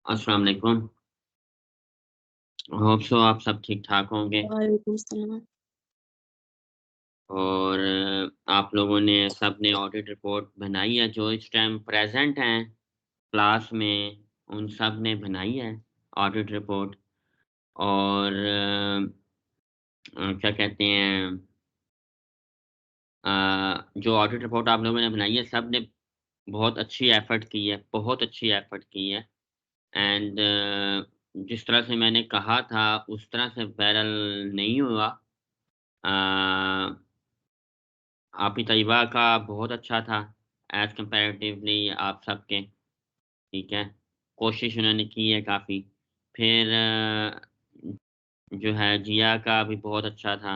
अस्सलाम वालेकुम। Hope so आप सब ठीक-ठाक होंगे वालेकुम सलाम। और आप लोगों ने सबने ऑडिट रिपोर्ट बनाई है, जो इस टाइम प्रेज़ेंट हैं क्लास में, उन सब ने बनाई है ऑडिट रिपोर्ट और क्या कहते हैं जो ऑडिट रिपोर्ट आप लोगों ने बनाई है, सब ने बहुत अच्छी एफ़र्ट की है, बहुत अच्छी एफ़र्ट की है एंड जिस तरह से मैंने कहा था, उस तरह से बहरहाल नहीं हुआ। अ आपकी तैयबा का बहुत अच्छा था एज़ कंपैरेटिवली आप सबके, ठीक है? कोशिश उन्होंने की है काफ़ी। फिर जो है जिया का भी बहुत अच्छा था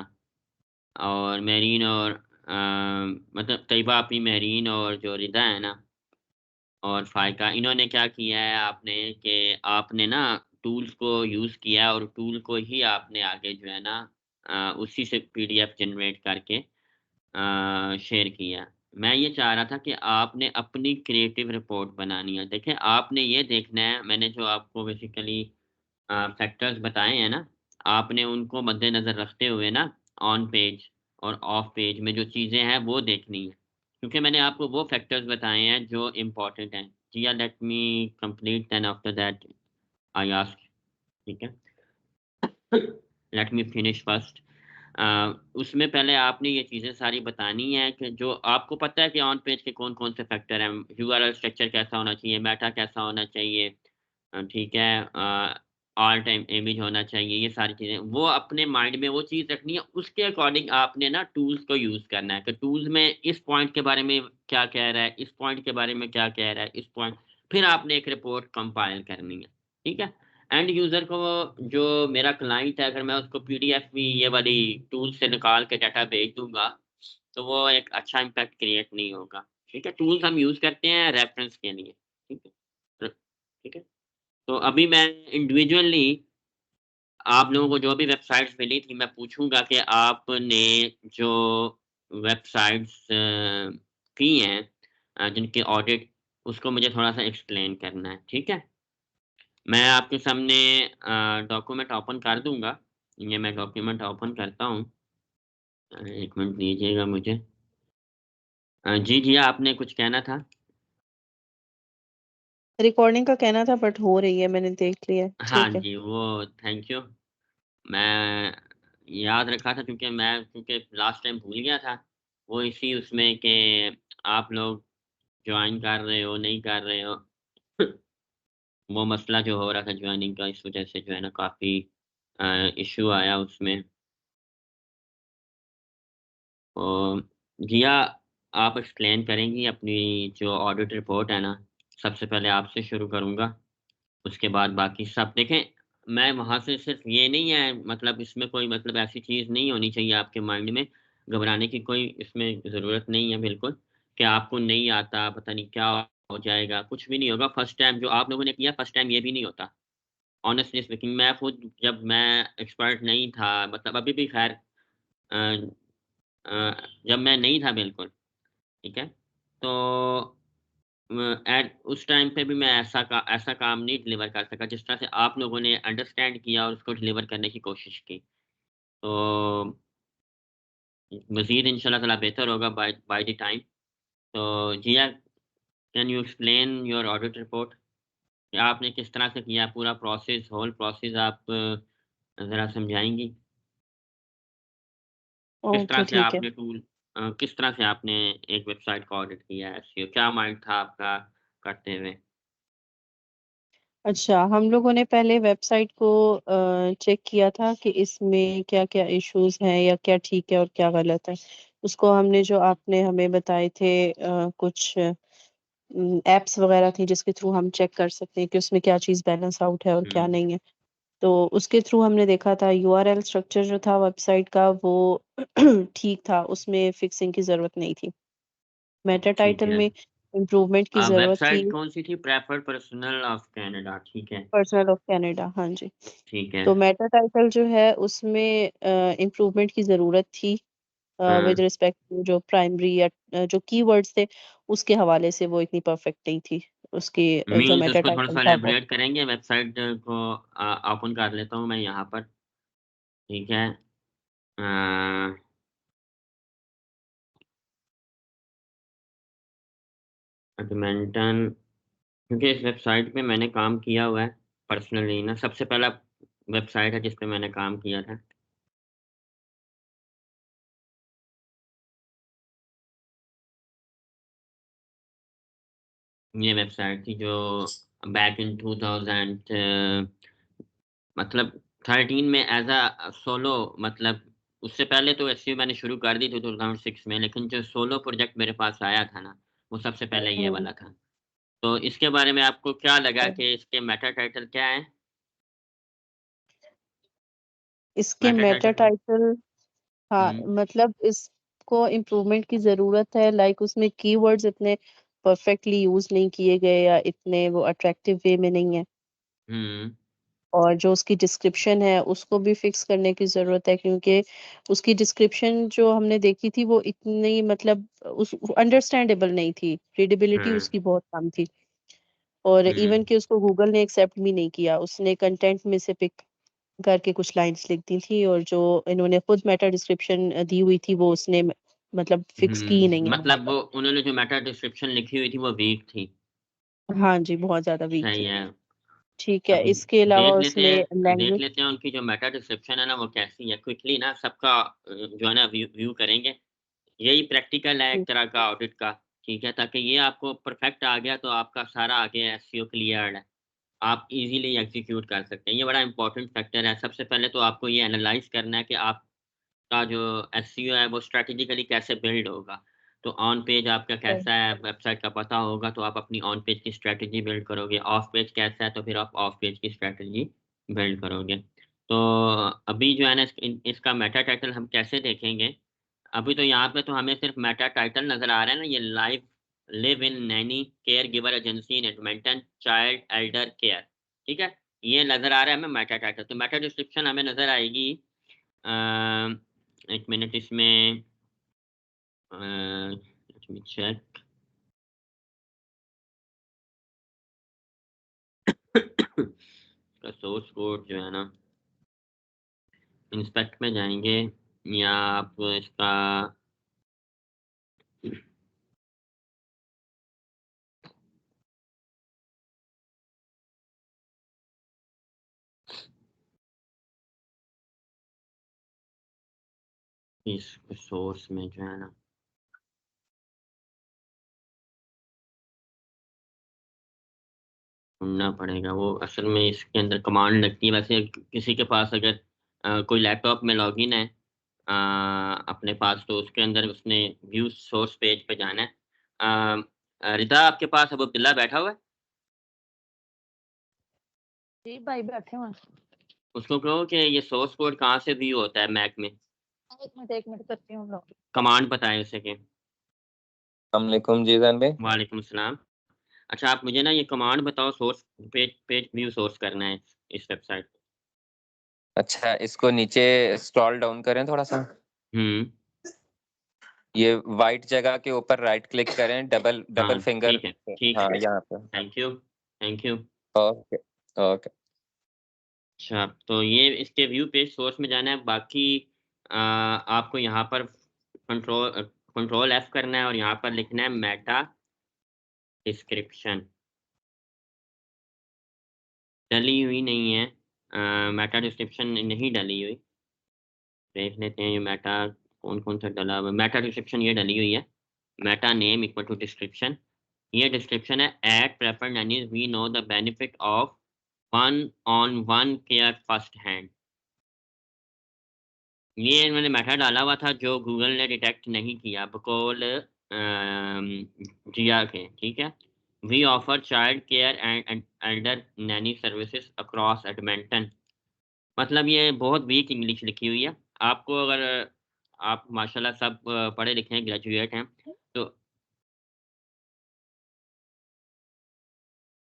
और मेरीन और मतलब तैयबा अपनी मेरीन और जो रिदा है ना और फ़ाइका इन्होंने क्या किया है आपने कि आपने ना टूल्स को यूज़ किया और टूल को ही आपने आगे जो है ना उसी से पीडीएफ जनरेट करके शेयर किया। मैं ये चाह रहा था कि आपने अपनी क्रिएटिव रिपोर्ट बनानी है। देखिए, आपने ये देखना है मैंने जो आपको बेसिकली फैक्टर्स बताए हैं ना, आपने उनको मद्देनज़र रखते हुए ना ऑन पेज और ऑफ पेज में जो चीज़ें हैं वो देखनी है। क्योंकि मैंने आपको वो फैक्टर्स बताए हैं जो इम्पोर्टेंट हैं। Zia let me complete then after that I ask ठीक है? Let me finish first. उसमें पहले आपने ये चीज़ें सारी बतानी है कि जो आपको पता है कि ऑन पेज के कौन-कौन से फैक्टर हैं, यूआरएल स्ट्रक्चर कैसा होना चाहिए, मेटा कैसा होना चाहिए, ठीक है? ऑल टाइम इमेज होना चाहिए, ये सारी चीज़ें। वो अपने माइंड में वो चीज़ रखनी है, उसके अकॉर्डिंग आपने ना टूल्स को यूज़ करना है कि टूल्स में इस पॉइंट के बारे में क्या कह रहा है, इस पॉइंट के बारे में क्या कह रहा है, इस पॉइंट फिर आपने एक रिपोर्ट कंपाइल करनी है, ठीक है? एंड यूज़र को जो मेरा क्लाइंट है, अगर मैं उसको पीडीएफ भी ये वाली टूल से निकाल के डाटा भेज दूँगा, तो वो एक अच्छा इम्पैक्ट क्रिएट नहीं होगा, ठीक है? टूल्स हम यूज़ करते हैं रेफ़रेंस के लिए, ठीक है? ठीक है? तो अभी मैं इंडिविजुअली आप लोगों को जो भी वेबसाइट्स मिली थी, मैं पूछूँगा कि आपने जो वेबसाइट्स की हैं जिनके ऑडिट, उसको मुझे थोड़ा-सा एक्सप्लेन करना है, ठीक है? मैं आपके सामने डॉक्यूमेंट ओपन कर दूँगा। ये मैं डॉक्यूमेंट ओपन करता हूँ। 1 मिनट दीजिएगा मुझे। जी, जी, आपने कुछ कहना था? रिकॉर्डिंग का कहना था बट हो रही है, मैंने देख लिया। हाँ ठीक है। जी, वो थैंक यू। मैं याद रखा था क्योंकि लास्ट टाइम भूल गया था। वो इसी उसमें कि आप लोग जॉइन कर रहे हो, नहीं कर रहे हो। वो मसला जो हो रहा था जॉइनिंग का, इस वज़ह से जो है ना काफ़ी इश्यू आया उसमें। तो जिया, आप एक्सप्लेन करेंगी अपनी जो ऑडिट रिपोर्ट है ना? सबसे पहले आपसे शुरू करूँगा, उसके बाद बाकी सब। देखें, मैं वहाँ से सिर्फ़ ये नहीं है मतलब इसमें कोई मतलब ऐसी चीज़ नहीं होनी चाहिए आपके माइंड में, घबराने की कोई इसमें ज़रूरत नहीं है बिल्कुल, कि आपको नहीं आता, पता नहीं क्या हो जाएगा, कुछ भी नहीं होगा। फर्स्ट टाइम जो आप लोगों ने किया, फर्स्ट टाइम ये भी नहीं होता। ऑनेस्टली स्पीकिंग मैं खुद जब मैं एक्सपर्ट नहीं था मतलब अभी भी ख़ैर अ जब मैं नहीं था बिल्कुल, ठीक है? तो एट उस टाइम पे भी मैं ऐसा काम नहीं डिलीवर कर सका जिस तरह से आप लोगों ने अंडरस्टैंड किया और उसको डिलीवर करने की कोशिश की। तो मज़ीद इंशाल्लाह ताला बेहतर होगा बाय बाय द टाइम। तो Zia, can you explain your audit report? कि आपने किस तरह से किया पूरा प्रोसेस, होल प्रोसेस आप ज़रा समझाएँगी? किस तरह ओके, से ठीक है। आपने किस तरह से आपने एक वेबसाइट को ऑडिट किया है? एसईओ क्या माइंड था आपका करते हुए? अच्छा, हम लोगों ने पहले वेबसाइट को चेक किया था कि इसमें क्या-क्या इश्यूज़ हैं या क्या ठीक है और क्या गलत है। उसको हमने जो आपने हमें बताए थे कुछ ऐप्स वगैरह थी जिसके थ्रू हम चेक कर सकते हैं कि उसमें क्या चीज़ बैलेंस आउट है और क्या हुँ, नहीं है। तो उसके थ्रू हमने देखा था यूआरएल स्ट्रक्चर जो था वेबसाइट का वो ठीक था, उसमें फिक्सिंग की ज़रूरत नहीं थी। मेटा ठीक टाइटल है। में इम्प्रूवमेंट की ज़रूरत थी, वेबसाइट कौन-सी थी? प्रेफर्ड पर्सनल ऑफ कनाडा, ठीक है, पर्सनल ऑफ कनाडा, हाँ जी। ठीक है। तो मेटा टाइटल जो है उसमें इम्प्रूवमेंट की ज़रूरत थी हाँ, विद रिस्पेक्ट टू जो प्राइमरी या जो कीवर्ड्स थे उसके हवाले से वो इतनी परफेक्ट नहीं थी। उसकी जो मीन्स मेटा उसको टाइटल थोड़ा-सा था वो। इलैबोरेट करेंगे, वेबसाइट को ओपन कर लेता हूँ मैं यहाँ पर, ठीक है? अ, एडमिंटन, क्योंकि इस वेबसाइट पे मैंने काम किया हुआ है पर्सनली ना, सबसे पहला वेबसाइट है जिस पे मैंने काम किया था। ये वेबसाइट थी जो बैक इन 2000 मतलब 13 में एज़ सोलो, मतलब उससे पहले तो एसईओ मैंने शुरू कर दी थी 2006 में, लेकिन जो सोलो प्रोजेक्ट मेरे पास आया था ना, वो सबसे पहले ये हुँ, वाला था। तो इसके बारे में आपको क्या लगा हुँ। कि इसके मेटा टाइटल क्या है? इसके मेटा मेटा टाइटल टाइटल, हाँ, हुँ, मतलब इसको इम्प्रूवमेंट की ज़रूरत है, लाइक उसमें कीवर्ड्स इतने परफेक्टली यूज़ नहीं किए गए या इतने वो अट्रैक्टिव वे में नहीं है। हुँ, और जो उसकी डिस्क्रिप्शन है, उसको भी फिक्स करने की ज़रूरत है, क्योंकि उसकी डिस्क्रिप्शन जो हमने देखी थी वो इतनी मतलब उस अंडरस्टैंडेबल नहीं थी, रीडेबिलिटी हाँ, उसकी बहुत कम थी। और हुँ, इवन कि उसको गूगल ने एक्सेप्ट भी नहीं किया, उसने कंटेंट में से पिक करके कुछ लाइन्स लिख दी थी, और जो इन्होंने खुद मेटा डिस्क्रिप्शन दी हुई थी वो उसने मतलब फिक्स की ही नहीं है वहाँ मतलब पर। वो उन्होंने जो मेटा डिस्क्रिप्शन लिखी हुई थी वो वीक थी। हाँ जी, बहुत ज़्यादा वीक सही थी। है। ठीक है, अभी इसके अलावा उसने देख लैंग्वेज। लेते हैं उनकी जो मेटा डिस्क्रिप्शन है ना वो कैसी है। क्विकली ना सबका जो है ना व्यू व्यू करेंगे। यही प्रैक्टिकल है हुँ, एक तरह का ऑडिट का, ठीक है? ताकि ये आपको परफेक्ट आ गया तो आपका सारा आगे एसईओ क्लियर्ड है। आप इज़िली एग्ज़ीक्यूट कर सकते हैं। ये बड़ा इम्पोर्टेंट फैक्टर है। सबसे पहले तो आपको ये एनालाइज़ करना है कि आपका जो एसईओ है वो स्ट्रैटेजिकली कैसे बिल्ड होगा। तो ऑन पेज आपका सही। कैसा है, वेबसाइट का पता होगा तो आप अपनी ऑन पेज की स्ट्रैटेजी बिल्ड करोगे। ऑफ पेज कैसा है तो फिर आप ऑफ पेज की स्ट्रैटेजी बिल्ड करोगे। तो अभी जो है ना इसका मेटा टाइटल हम कैसे देखेंगे? अभी तो यहाँ पे तो हमें सिर्फ़ मेटा टाइटल नज़र आ रहा है ना, ये live in Naini care giver agency in Edmonton child Elder care, ठीक है? ये नज़र आ रहा है हमें मेटा टाइटल। तो मेटा डिस्क्रिप्शन हमें नज़र आएगी, अ, 1 मिनट इसमें, लेट मी चेक। इसका सोर्स कोड जो है ना, इंस्पेक्ट में जाएँगे या आप इसका इस सोर्स में जो है ना ढूँढना पड़ेगा। वो असल में इसके अंदर कमांड लगती है। वैसे किसी के पास अगर कोई लैपटॉप में लॉगिन है अपने पास, तो उसके अंदर उसने व्यू सोर्स पेज पे जाना है। रिदा आपके पास अब अब्दुल्ला बैठा हुआ है? जी, भाई बैठे हुए हैं। उसको कहो कि ये सोर्स कोड कहाँ से व्यू होता है मैक में? 1 मिनट करती हूँ लो। कमांड बताएँ उसे कि अस्सलाम वालेकुम जी जान भाई। वालेकुम सलाम। अच्छा आप मुझे ना ये कमांड बताओ, source page page view source करना है इस वेबसाइट को। अच्छा, इसको नीचे स्क्रॉल डाउन करें थोड़ा सा। हुँ, ये व्हाइट जगह के ऊपर राइट क्लिक करें, डबल डबल हाँ, फिंगर। ठीक हाँ, है। यहाँ पे। Thank you. ओके। ओके। अच्छा, तो ये इसके व्यू पेज सोर्स में जाना है, बाकी आपको यहाँ पर कंट्रोल एफ करना है और यहाँ पर लिखना है मेटा डिस्क्रिप्शन। डली हुई नहीं है, मेटा डिस्क्रिप्शन नहीं डली हुई। देख लेते हैं ये मेटा कौन-कौन सा डला हुआ है। मेटा डिस्क्रिप्शन ये डली हुई है। Meta name equal to description. ये डिस्क्रिप्शन है, at preferred nannies we know the benefit of one on one care first hand. ये इन्होंने मेथा डाला हुआ था जो गूगल ने डिटेक्ट नहीं किया बकौल जिया के, ठीक है? We offer child care and elder nanny services across Edmonton. मतलब ये बहुत वीक इंग्लिश लिखी हुई है। आपको अगर आप माशाल्लाह सब पढ़े लिखे हैं, ग्रेजुएट हैं,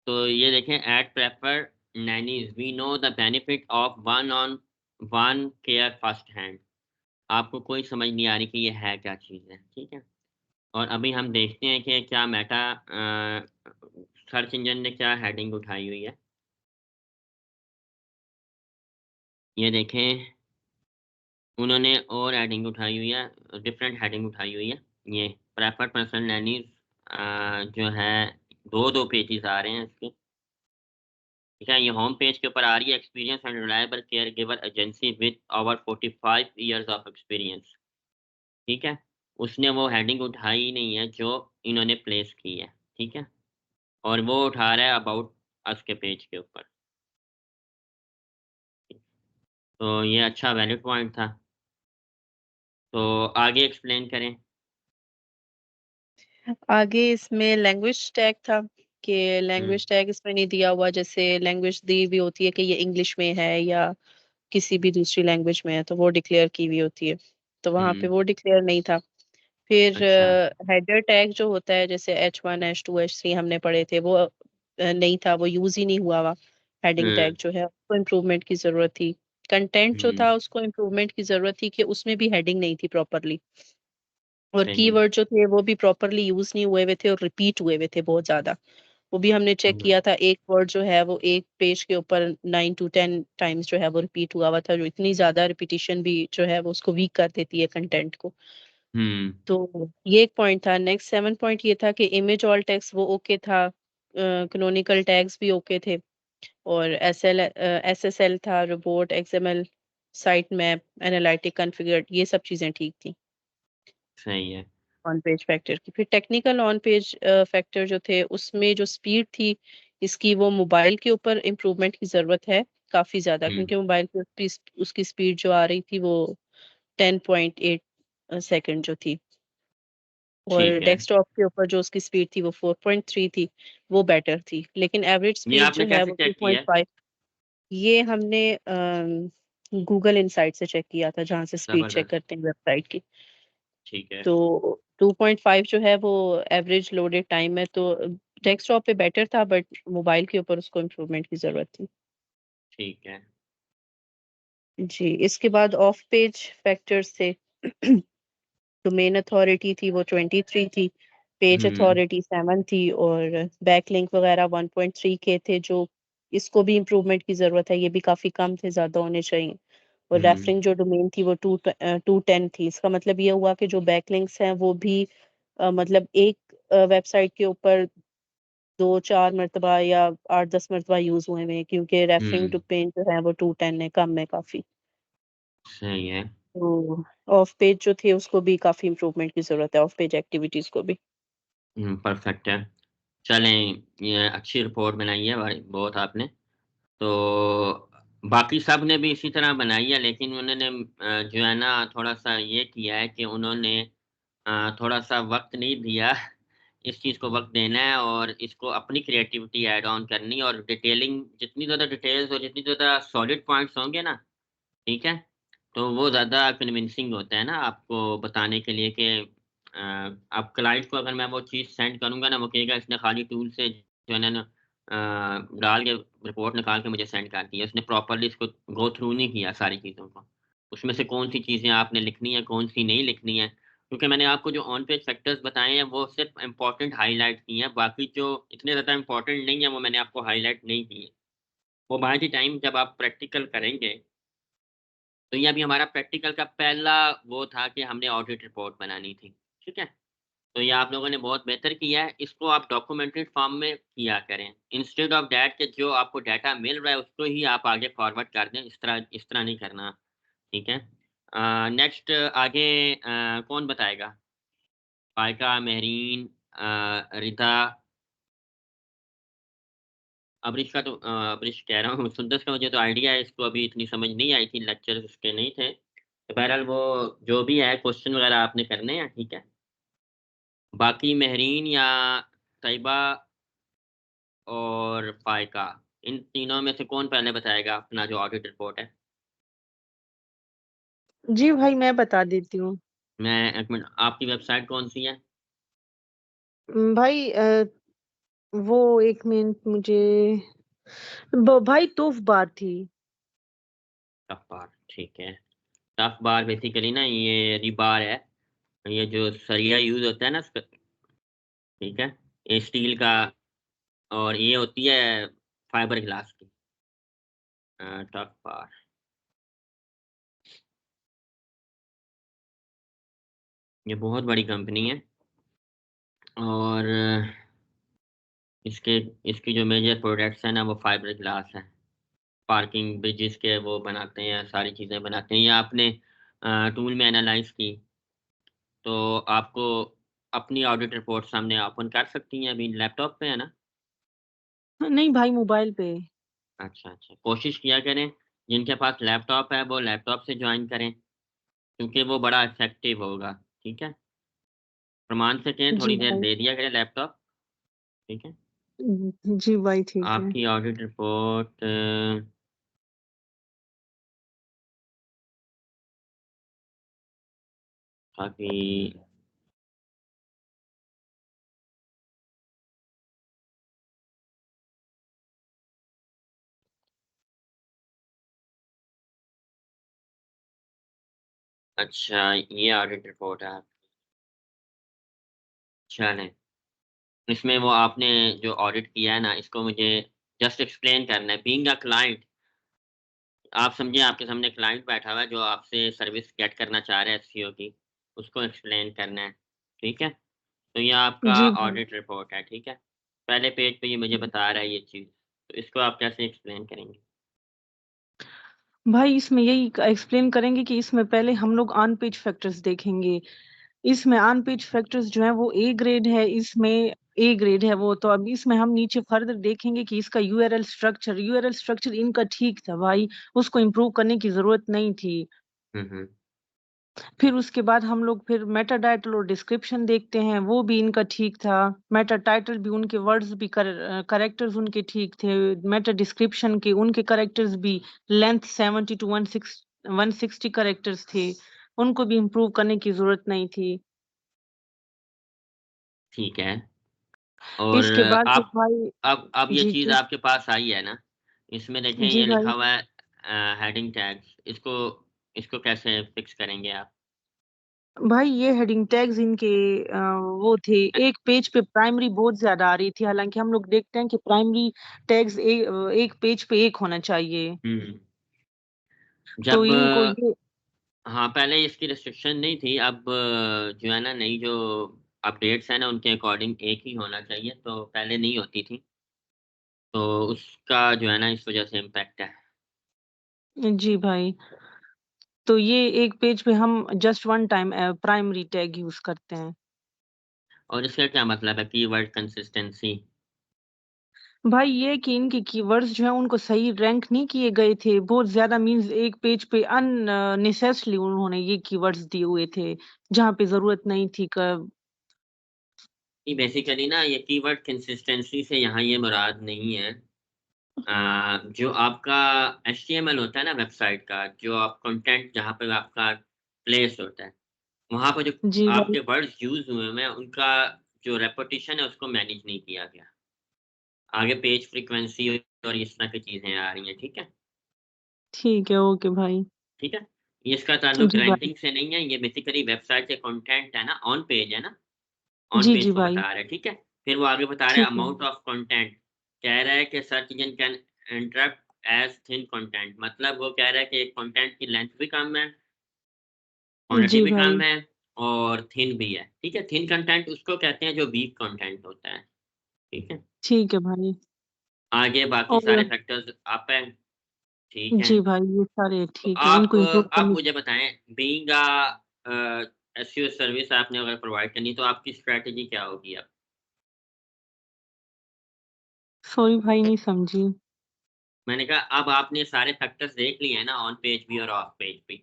तो ये देखें, at prefer nannies we know the benefit of one on one care first hand. आपको कोई समझ नहीं आ रही कि ये है क्या चीज़ है, ठीक है? और अभी हम देखते हैं कि क्या मेटा सर्च इंजन ने क्या हेडिंग उठाई हुई है, ये देखें। उन्होंने और हेडिंग उठाई हुई है, डिफरेंट हेडिंग उठाई हुई है। ये प्रेफर्ड पर्सन नैनीज जो है, दो पेजेस आ रहे हैं इसके, ठीक है। ये होम पेज के ऊपर आ रही है, experience and reliable care giver agency with over 45 years of experience, ठीक है। उसने वो हेडिंग उठाई ही नहीं है जो इन्होंने प्लेस की है, ठीक है। और वो उठा रहा है अबाउट अस के पेज के ऊपर। तो ये अच्छा वैलिड पॉइंट था। तो आगे एक्सप्लेन करें। आगे इसमें लैंग्वेज टैग था कि हम्म लैंग्वेज टैग इसमें नहीं दिया हुआ, जैसे लैंग्वेज दी हुई होती है कि ये इंग्लिश में है या किसी भी दूसरी लैंग्वेज में है तो वो डिक्लेयर की हुई होती है, तो वहाँ पे हम्म। वो डिक्लेयर नहीं था। फिर अच्छा। हेडर टैग जो होता है, जैसे H1 H2 H3 हमने पढ़े थे, वो नहीं था, वो यूज ही नहीं हुआ हुआ। हेडिंग टैग हम्म जो है उसको इम्प्रूवमेंट की जरूरत थी। कंटेंट जो हम्म। था उसको इम्प्रूवमेंट की जरूरत थी कि उसमें भी हेडिंग नहीं थी प्रॉपरली, और सही है। कीवर्ड जो थे वो भी प्रॉपरली यूज नहीं हुए हुए थे और रिपीट हुए हुए थे बहुत ज्यादा। वो भी हमने चेक हम्म किया था, एक वर्ड जो है वो एक पेज के ऊपर 9 to 10 टाइम्स जो है वो रिपीट हुआ हुआ था, जो इतनी ज्यादा रिपीटिशन भी जो है वो उसको वीक कर देती है कंटेंट को। हम्म तो ये एक पॉइंट था। नेक्स्ट 7 पॉइंट ये था कि इमेज ऑल टेक्स्ट वो ओके था, कैनोनिकल टैग्स भी ओके थे, और SSL था, report XML, site map, analytic configured, ये सब चीजें ठीक थी सही है। ऑन पेज फैक्टर की। फिर टेक्निकल ऑन पेज फैक्टर जो थे उसमें जो स्पीड थी इसकी, वो मोबाइल के ऊपर इम्प्रूवमेंट की जरूरत है काफी ज्यादा, हम्म। क्योंकि मोबाइल पे उसकी स्पीड जो आ रही थी वो 10.8 सेकंड जो थी, और ठीक है। डेस्कटॉप के ऊपर जो उसकी स्पीड थी वो 4.3 थी, वो बेटर थी। लेकिन एवरेज ये स्पीड आपने जो है कैसे वो चेक किया है? 2.5। ये हमने गूगल इनसाइट से चेक किया था, जहाँ से स्पीड चेक जबरदस्त। करते हैं वेबसाइट की। ठीक है। तो 2.5 जो है वो एवरेज लोडेड टाइम है, तो डेस्कटॉप पे बेटर था, बट मोबाइल के ऊपर उसको इम्प्रूवमेंट की जरूरत थी। ठीक है। जी, इसके बाद ऑफ पेज फैक्टर्स थे। डोमेन अथॉरिटी थी वो 23 थी, पेज हम्म अथॉरिटी 7 थी, और बैकलिंक वगैरह 1.3 के थे, जो इसको भी इम्प्रूवमेंट की जरूरत है, ये भी काफी कम थे, ज्यादा होने चाहिए। और हम्म रेफरिंग जो डोमेन थी वो 210 थी। इसका मतलब ये हुआ कि जो बैकलिंक्स हैं वो भी मतलब एक वेबसाइट के ऊपर 2-4 मरतबा या 8-10 मरतबा यूज हुए हैं, क्योंकि रेफरिंग हम्म। टू पेज जो है वो 210 है, कम है काफी। सही है। तो ऑफ पेज जो थे उसको भी काफी इम्प्रूवमेंट की जरूरत है, ऑफ पेज एक्टिविटीज को भी। परफेक्ट है। चलें, ये अच्छी रिपोर्ट बनाई है भाई, बहुत आपने। तो बाकी सब ने भी इसी तरह बनाई है, लेकिन उन्होंने जो है ना, थोड़ा-सा ये किया है कि उन्होंने थोड़ा-सा वक़्त नहीं दिया। इस चीज़ को वक़्त देना है और इसको अपनी क्रिएटिविटी ऐड ऑन करनी है, और डिटेलिंग, जितनी ज़्यादा डिटेल्स और जितनी ज़्यादा सॉलिड पॉइंट्स होंगे ना, ठीक है? तो वो ज़्यादा कन्विंसिंग होता है ना आपको बताने के लिए कि अ, अब क्लाइंट को अगर मैं वो चीज़ सेंड करूँगा ना, वो कहेगा इसने खाली टूल से जो है ना डाल के रिपोर्ट निकाल के मुझे सेंड कर दी है। उसने प्रॉपर्ली इसको गो थ्रू नहीं किया सारी चीज़ों को। उसमें से कौन-सी चीज़ें आपने लिखनी है, कौन-सी नहीं लिखनी है। क्योंकि मैंने आपको जो ऑन पेज फैक्टर्स बताए हैं, वो सिर्फ़ इम्पोर्टेंट हाइलाइट किए हैं। बाकी जो इतने ज़्यादा इम्पोर्टेंट नहीं है, वो मैंने आपको हाइलाइट नहीं किए। वो बाय द टाइम जब आप प्रैक्टिकल करेंगे, तो ये अभी हमारा प्रैक्टिकल का पहला वो था कि हमने ऑडिट रिपोर्ट बनानी थी, ठीक है? तो ये आप लोगों ने बहुत बेहतर किया है, इसको आप डॉक्यूमेंटेड फॉर्म में किया करें। इंस्टेड ऑफ दैट कि जो आपको डाटा मिल रहा है उसको ही आप आगे फॉरवर्ड कर दें, इस तरह नहीं करना, ठीक है? नेक्स्ट आगे कौन बताएगा? फायका, मेहरीन, रिदा, अब्रिश का तो अब्रिश कह रहा हूँ, सुंदस का मुझे तो आइडिया है, इसको अभी इतनी समझ नहीं आई थी, लेक्चर्स उसके नहीं थे। तो बहरहाल वो जो भी है क्वेश्चन वगैरह आपने करने हैं, ठीक है? बाकी मेहरीन या तैयबा और फ़ायका, इन तीनों में से कौन पहले बताएगा अपना जो ऑडिट रिपोर्ट है? जी भाई, मैं बता देती हूँ। मैं 1 मिनट, आपकी वेबसाइट कौन-सी है? भाई वो 1 मिनट मुझे, भाई तोफ बार थी। टफ बार, ठीक है। टफ बार बेसिकली ना ये रीबार है, ये जो सरिया यूज़ होता है ना इसका, ठीक है? ये स्टील का और ये होती है फाइबर ग्लास की टॉक पावर। ये बहुत बड़ी कंपनी है और इसके इसकी जो मेजर प्रोडक्ट्स हैं ना वो फाइबर ग्लास है। पार्किंग ब्रिजेस के वो बनाते हैं, सारी चीज़ें बनाते हैं। ये आपने टूल में एनालाइज़ की तो आपको अपनी ऑडिट रिपोर्ट सामने ओपन कर सकती हैं, अभी लैपटॉप पे है ना? नहीं भाई, मोबाइल पे। अच्छा, अच्छा। कोशिश किया करें, जिनके पास लैपटॉप है वो लैपटॉप से जॉइन करें, क्योंकि वो बड़ा इफ़ेक्टिव होगा, ठीक है? प्रमाण से कहें जी थोड़ी देर भाई। दे दिया करें लैपटॉप, ठीक है? जी भाई, ठीक है। आपकी ऑडिट रिपोर्ट काफ़ी अच्छा, ये ऑडिट रिपोर्ट है आपकी। चलें, इसमें वो आपने जो ऑडिट किया है ना, इसको मुझे जस्ट एक्सप्लेन करना है। बीइंग अ क्लाइंट, आप समझिए आपके सामने क्लाइंट बैठा हुआ है जो आपसे सर्विस गेट करना चाह रहा है एसईओ की, उसको एक्सप्लेन करना है, ठीक है? तो ये आपका जी भाई। ऑडिट रिपोर्ट है, ठीक है? पहले पेज पे ये मुझे बता रहा है ये चीज़, तो इसको आप कैसे एक्सप्लेन करेंगे? भाई, इसमें यही एक्सप्लेन करेंगे कि इसमें पहले हम लोग ऑन पेज फैक्टर्स देखेंगे। इसमें ऑन पेज फैक्टर्स जो है वो ए ग्रेड है, इसमें ए ग्रेड है वो। तो अब इसमें हम नीचे फर्दर देखेंगे कि इसका यूआरएल स्ट्रक्चर इनका ठीक था भाई, उसको इम्प्रूव करने की जरूरत नहीं थी। हुँ, हुँ। फिर उसके बाद हम लोग फिर मेटा टाइटल और डिस्क्रिप्शन देखते हैं, वो भी इनका ठीक था। मेटा टाइटल भी, उनके वर्ड्स भी करेक्टर्स उनके ठीक थे। मेटा डिस्क्रिप्शन के उनके करेक्टर्स भी लेंथ 70 to 160 करेक्टर्स थे, उनको भी इम्प्रूव करने की जरूरत नहीं थी। ठीक है। और इसके बाद फिर आप भाई। अब ये जी चीज़ जी। आपके पास आई है ना, इसमें देखें जी ये लिखा भाई। हुआ है हेडिंग टैग्स, इसको इसको कैसे फिक्स करेंगे आप? भाई, ये हेडिंग टैग्स इनके वो थे। एक पेज पे प्राइमरी बहुत ज्यादा आ रही थी, हालांकि हम लोग देखते हैं कि प्राइमरी टैग्स एक पेज पे एक होना चाहिए। हुँ। तो जब इनको ये। हाँ, पहले इसकी रिस्ट्रिक्शन नहीं थी, अब जो है ना नई जो अपडेट्स हैं ना उनके अकॉर्डिंग एक ही होना चाहिए, तो पहले नहीं होती थी। तो उसका जो है ना इस वज़ह से इम्पैक्ट है। जी भाई। तो ये एक पेज पे हम just one time primary tag use करते हैं। और इसका क्या मतलब है कीवर्ड कंसिस्टेंसी? भाई, ये कि इनके कीवर्ड्स जो है उनको सही रैंक नहीं किए गए थे बहुत ज्यादा, मींस एक पेज पे अननेसेसरली उन्होंने ये कीवर्ड्स दिए हुए थे जहाँ पे जरूरत नहीं थी। ये बेसिकली ना ये कीवर्ड कंसिस्टेंसी से यहाँ ये मुराद नहीं है। जो आपका एचटीएमएल होता है ना वेबसाइट का, जो आप कंटेंट जहाँ पे आपका प्लेस होता है, वहाँ पे जो जी भाई। आपके वर्ड्स यूज़ हुए हैं, उनका जो रेपुटेशन है उसको मैनेज नहीं किया गया। आगे पेज फ्रीक्वेंसी और इस तरह की चीज़ें आ रही हैं, ठीक है? ठीक है, ओके भाई। ठीक है? ये इसका ताल्लुक जी भाई। रैंकिंग से नहीं है, ये बेसिकली वेबसाइट के कंटेंट है ना, ऑन पेज है ना, ऑन जी पेज जी को भाई। बता रहा है, ठीक है? फिर वो आगे बता रहा है ठीक है। अमाउंट ऑफ कंटेंट, कह रहा है कि search engine can interrupt as thin content, मतलब वो कह रहा है कि कंटेंट की लेंथ भी कम है, क्वांटिटी जी भी भाई। कम है और थिन भी है, ठीक है? थिन कंटेंट उसको कहते हैं जो वीक कंटेंट होता है, ठीक है? ठीक है भाई। आगे बाकी और सारे फैक्टर्स अप हैं, ठीक है? जी भाई, ये सारे तो ठीक है, इनको इम्प्रूव आप करने। मुझे बताएँ बीइंग एसईओ सर्विस आपने अगर प्रोवाइड करनी है तो आपकी स्ट्रैटेजी क्या होगी अब? सॉरी भाई, नहीं समझी। मैंने कहा अब आपने सारे फैक्टर्स देख लिए हैं ना ऑन पेज भी और ऑफ पेज भी,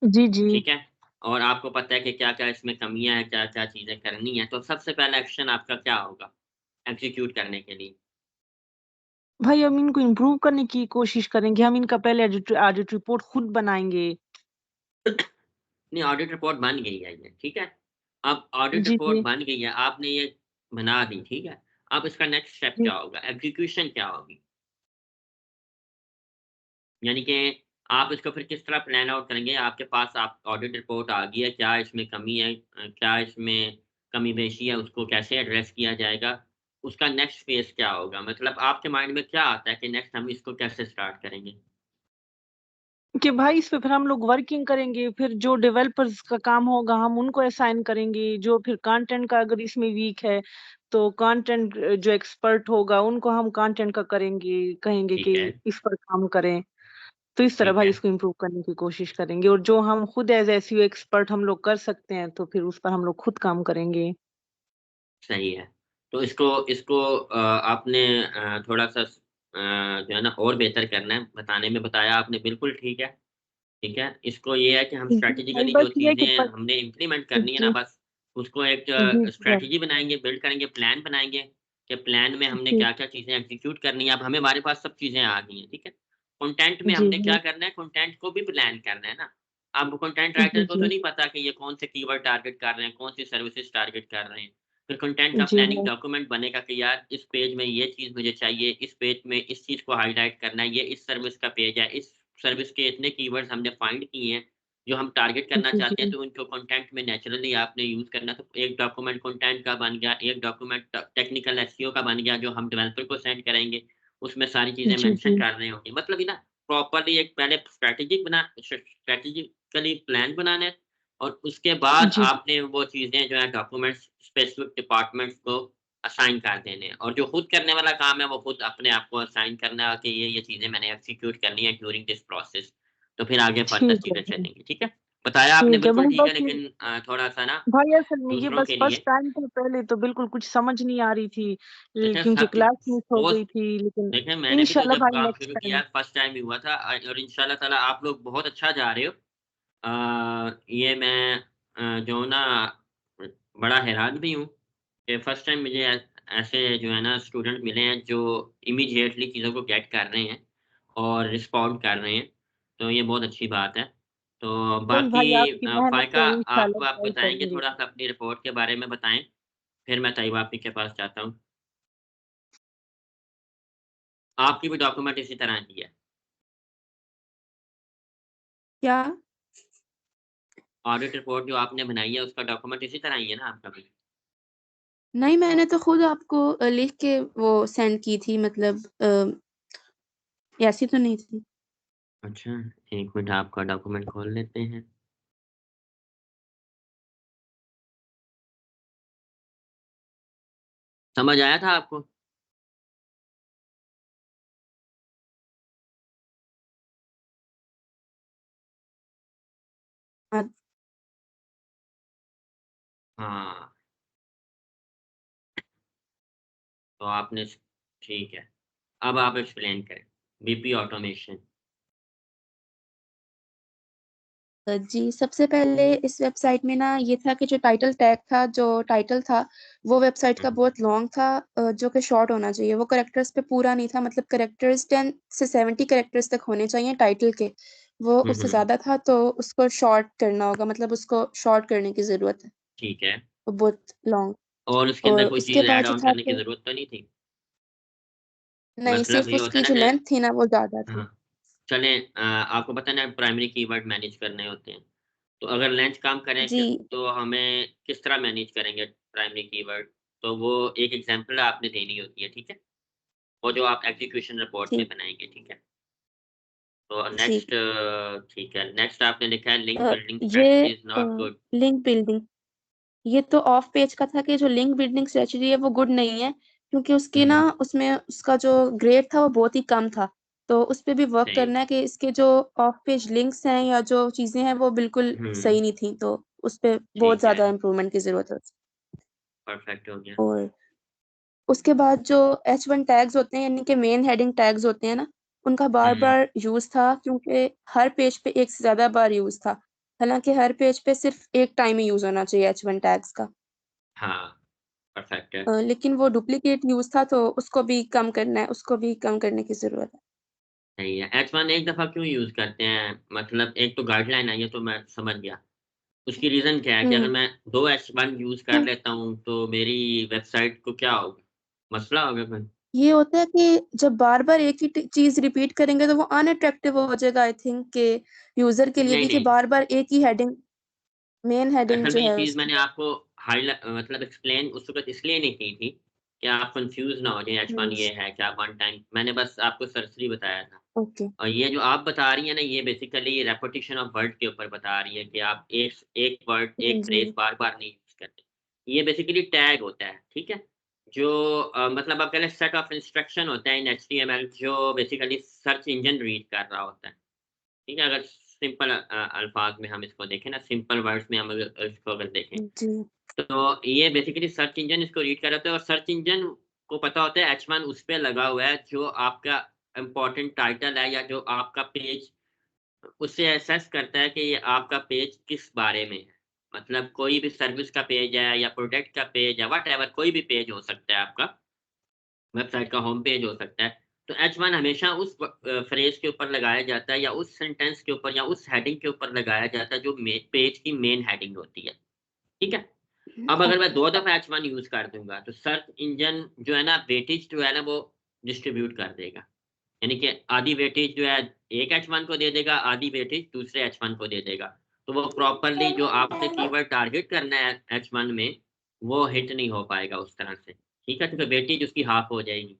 जी जी। ठीक है? और आपको पता है कि क्या-क्या इसमें कमियाँ हैं, क्या-क्या चीज़ें करनी हैं, तो सबसे पहला एक्शन आपका क्या होगा एग्ज़ीक्यूट करने के लिए? भाई, हम इनको इम्प्रूव करने की कोशिश करेंगे, हम इनका पहले ऑडिट रिपोर्ट खुद बनाएंगे। नहीं ऑडिट रिपोर्ट बन गई है ये, ठीक है? अब ऑडिट जी रिपोर्ट जी। बन गई है, आपने ये बना दी, ठीक है? अब इसका नेक्स्ट स्टेप जी क्या होगा? एग्ज़ीक्यूशन क्या होगी? यानी कि आप इसको फिर किस तरह प्लान आउट करेंगे? आपके पास आप ऑडिट रिपोर्ट आ गई है, क्या इसमें कमी है क्या इसमें कमी-पेशी है, उसको कैसे एड्रेस किया जाएगा? उसका नेक्स्ट फेज़ क्या होगा? मतलब आपके माइंड में क्या आता है कि नेक्स्ट हम इसको कैसे स्टार्ट करेंगे? कि भाई इस पे फिर हम लोग वर्किंग करेंगे, फिर जो डेवलपर्स का काम होगा हम उनको असाइन करेंगे, जो फिर कंटेंट का अगर इसमें वीक है तो कंटेंट जो एक्सपर्ट होगा उनको हम कंटेंट का करेंगे, कहेंगे ठीक कि है, इस पर काम करें। तो इस तरह ठीक भाई है, इसको इम्प्रूव करने की कोशिश करेंगे, और जो हम खुद एज एसईओ एक्सपर्ट हम लोग कर सकते हैं तो फिर उस पर हम लोग खुद काम करेंगे। सही है। तो इसको इसको आपने थोड़ा-सा जो है ना और बेहतर करना है, बताने में बताया आपने बिल्कुल ठीक है? इसको ये है कि हम जी भाई स्ट्रैटेजिकली जो बस ये है कि चीज़ें हमने इम्प्लीमेंट करनी है ना जी बस, उसको एक जी भाई स्ट्रैटेजी बनाएँगे, बिल्ड करेंगे, प्लान बनाएँगे कि प्लान में हमने जी क्या-क्या चीज़ें एग्ज़ीक्यूट करनी है। अब हमारे पास सब चीज़ें आ गई हैं, ठीक है? कंटेंट में जी हमने क्या जी करना है, कंटेंट को भी प्लान करना है ना। अब कंटेंट जी राइटर को तो जी नहीं पता कि ये कौन से कीवर्ड टारगेट कर रहे हैं, कौन सी सर्विसेज़ टारगेट कर रहे हैं। फिर कंटेंट का जी प्लानिंग भाई डॉक्यूमेंट बनेगा कि यार इस पेज में ये चीज़ मुझे चाहिए, इस पेज में इस चीज़ को हाइलाइट करना है, ये इस सर्विस का पेज है, इस सर्विस के इतने कीवर्ड्स हमने फाइंड किए हैं, जो हम टारगेट करना जी चाहते हैं, जी तो उनको कंटेंट में नेचुरली आपने यूज़ करना। तो एक डॉक्यूमेंट कंटेंट का बन गया, एक डॉक्यूमेंट टेक्निकल एसईओ का बन गया, जो हम डेवलपर को सेंड करेंगे, उसमें सारी चीज़ें जी मेंशन जी कर रहे होंगे। मतलब ये ना प्रॉपर्ली एक पहले स्ट्रैटेजिकली प्लान बनाना है और उसके बाद जी आपने वो चीज़ें जो है डॉक्यूमेंट्स स्पेसिफिक डिपार्टमेंट्स को असाइन कर देने हैं और जो खुद करने वाला काम है, वो खुद अपने आप को असाइन करना है कि ये चीज़ें मैंने एग्ज़ीक्यूट करनी है ड्यूरिंग दिस प्रोसेस। तो फिर आगे फर्दर ठीक है चीज़ें भाई चलेंगी, ठीक है? बताया आपने ठीक है बिल्कुल भाई ठीक है, बस लेकिन थोड़ा-सा ना भाई असल में ये दूसरों बस के फर्स्ट लिए टाइम था, पहले तो बिल्कुल कुछ समझ नहीं आ रही थी देखें क्योंकि सब क्लास मिस हो गई पोस्ट थी, लेकिन देखें मैंने भी तो इंशाल्लाह जब भाई काम नेक्स्ट शुरू टाइम। किया फर्स्ट टाइम ही हुआ था और इंशाल्लाह ताला आप लोग बहुत अच्छा जा रहे हो। ये मैं जो ना बड़ा हैरान भी हूँ कि फर्स्ट टाइम मुझे ऐसे जो है ना स्टूडेंट मिले हैं जो इमीडिएटली चीज़ों को गेट कर रहे हैं और रिस्पॉन्ड कर रहे हैं, तो ये बहुत अच्छी बात है। तो बस बाकी भाई आपकी मेहनत फ़ायका है, इंशाल्लाह आप ट्राई बताएँगे करेंगे। थोड़ा-सा अपनी रिपोर्ट के बारे में बताएँ, फिर मैं तैयब आपी के पास जाता हूँ। आपकी भी डॉक्यूमेंट इसी तरह की है। क्या? ऑडिट रिपोर्ट जो आपने बनाई है उसका डॉक्यूमेंट इसी तरह ही है ना आपका भी? नहीं, मैंने तो खुद आपको लिख के वो सेंड की थी, मतलब ऐसी तो नहीं थी। अच्छा, 1 मिनट आपका डॉक्यूमेंट खोल लेते हैं। समझ आया था आपको? हाँ, हाँ, तो आपने स ठीक है। अब आप एक्सप्लेन करें। BP automation. जी, सबसे पहले इस वेबसाइट में ना ये था कि जो टाइटल टैग था, जो टाइटल था, वो वेबसाइट का हुँ, बहुत लॉन्ग था, जो कि शॉर्ट होना चाहिए। वो कैरेक्टर्स पे पूरा नहीं था, मतलब कैरेक्टर्स 10 से 70 कैरेक्टर्स तक होने चाहिए टाइटल के। वो हुँ, उससे हुँ, ज़्यादा था, तो उसको शॉर्ट करना होगा, मतलब उसको शॉर्ट करने की ज़रूरत है। ठीक है। वो बहुत लॉन्ग। और उसके अंदर और कोई उसके चीज़ बाद ऐड जो ऑन था करने की कि ज़रूरत तो नहीं थी? नहीं, मतलब सिर्फ़ ये होता है उसकी ना जो कि लेंथ थी ना, वो ज़्यादा थी। हाँ, चलें आपको पता है ना प्राइमरी कीवर्ड मैनेज करने होते हैं। तो अगर लेंथ कम करें जी, तो हमें किस तरह मैनेज करेंगे प्राइमरी कीवर्ड? तो वो एक एग्ज़ाम्पल आपने देनी होती है, ठीक है? वो जो आप एग्ज़ीक्यूशन रिपोर्ट में ठीक बनाएँगे, ठीक है? तो ठीक नेक्स्ट ठीक है, नेक्स्ट आपने लिखा है लिंक है। बिल्डिंग ये strategy is not good. Link building, ये तो ऑफ पेज का था कि जो लिंक बिल्डिंग स्ट्रेटजी है वो गुड नहीं है, क्योंकि हुँ, उसकी ना हुँ, उसमें उसका जो ग्रेड था वो बहुत ही कम था। तो उस पे भी वर्क सही। करना है कि इसके जो ऑफ पेज लिंक्स हैं या जो चीज़ें हैं वो बिल्कुल हुँ, सही नहीं थी, तो उस पे बहुत ठीक है, ज़्यादा इम्प्रूवमेंट की ज़रूरत है। परफेक्ट हो गया। और उसके बाद जो H1 टैग्स होते हैं, यानी कि मेन हेडिंग टैग्स होते हैं ना, उनका हुँ, हुँ, बार-बार यूज़ था, क्योंकि हर पेज पे एक से ज़्यादा बार यूज़ था। हालाँकि हर पेज पे सिर्फ़ एक टाइम ही यूज़ होना चाहिए H1 टैग्स का। हाँ, परफेक्ट है, लेकिन वो डुप्लीकेट यूज़ था, तो उसको भी कम करना है, उसको भी कम करने की ज़रूरत है। सही है। एच-1 एक दफ़ा क्यों यूज़ करते हैं? मतलब एक तो गाइडलाइन है, ये तो मैं समझ गया। उसकी रीज़न क्या है कि हुँ, अगर मैं 2 एच-1 यूज़ कर क्यों लेता हूँ, तो मेरी वेबसाइट को क्या होगा? मसला होगा कोई? ये होता है कि जब बार-बार एक ही ट चीज़ रिपीट करेंगे तो वो अनअट्रैक्टिव हो जाएगा, आई थिंक, कि यूज़र के लिए नहीं, भी, कि नहीं, बार-बार एक ही हेडिंग, मेन हेडिंग असल जो में ये है चीज़ उसकी। मैंने आपको मतलब एक्सप्लेन उस वक़्त इसलिए नहीं की थी, कि आप कंफ्यूज ना हो जाए H1 ये हम्म, है क्या वन टाइम, मैंने बस आपको सरसरी बताया था। ओके और ये जो आप बता रही हैं ना, ये बेसिकली रेपिटेशन ऑफ वर्ड के ऊपर बता रही है कि आप एक वर्ड, एक जी फ्रेज़ बार-बार नहीं यूज़ करते। ये बेसिकली टैग होता है, ठीक है? जो मतलब आप कह लें सेट ऑफ इंस्ट्रक्शन होता है इन एचटीएमएल, जो बेसिकली सर्च इंजन रीड कर रहा होता है, ठीक है? अगर सिंपल अल्फाज में हम इसको देखें ना, सिंपल वर्ड्स में हम अगर इसको अगर देखें, जी तो ये बेसिकली सर्च इंजन इसको रीड कर रहा होता है और सर्च इंजन को पता होता है H1 उस पे लगा हुआ है जो आपका इम्पोर्टेंट टाइटल है या जो आपका पेज, उससे असेस करता है कि ये आपका पेज किस बारे में है। मतलब कोई भी सर्विस का पेज है या प्रोडक्ट का पेज है, व्हाटएवर कोई भी पेज हो सकता है आपका, वेबसाइट का होम पेज हो सकता है। तो H1 हमेशा उस फ्रेज़ के ऊपर लगाया जाता है या उस सेंटेंस के ऊपर या उस हेडिंग के ऊपर लगाया जाता है जो पेज की मेन हेडिंग होती है। ठीक है? अब अगर मैं ओके 2 दफ़ा H1 यूज़ कर दूँगा, तो सर्च इंजन जो है ना, वेटेज जो है ना, वो डिस्ट्रीब्यूट कर देगा। यानी कि आधी वेटेज जो है एक H1 को दे देगा, आधी वेटेज दूसरे H1 को दे देगा। तो वो प्रॉपर्ली जो आपसे कीवर्ड टारगेट करना है H1 में, वो हिट नहीं हो पाएगा उस तरह से। ठीक है? क्योंकि वेटेज उसकी हाफ़ हो जाएगी।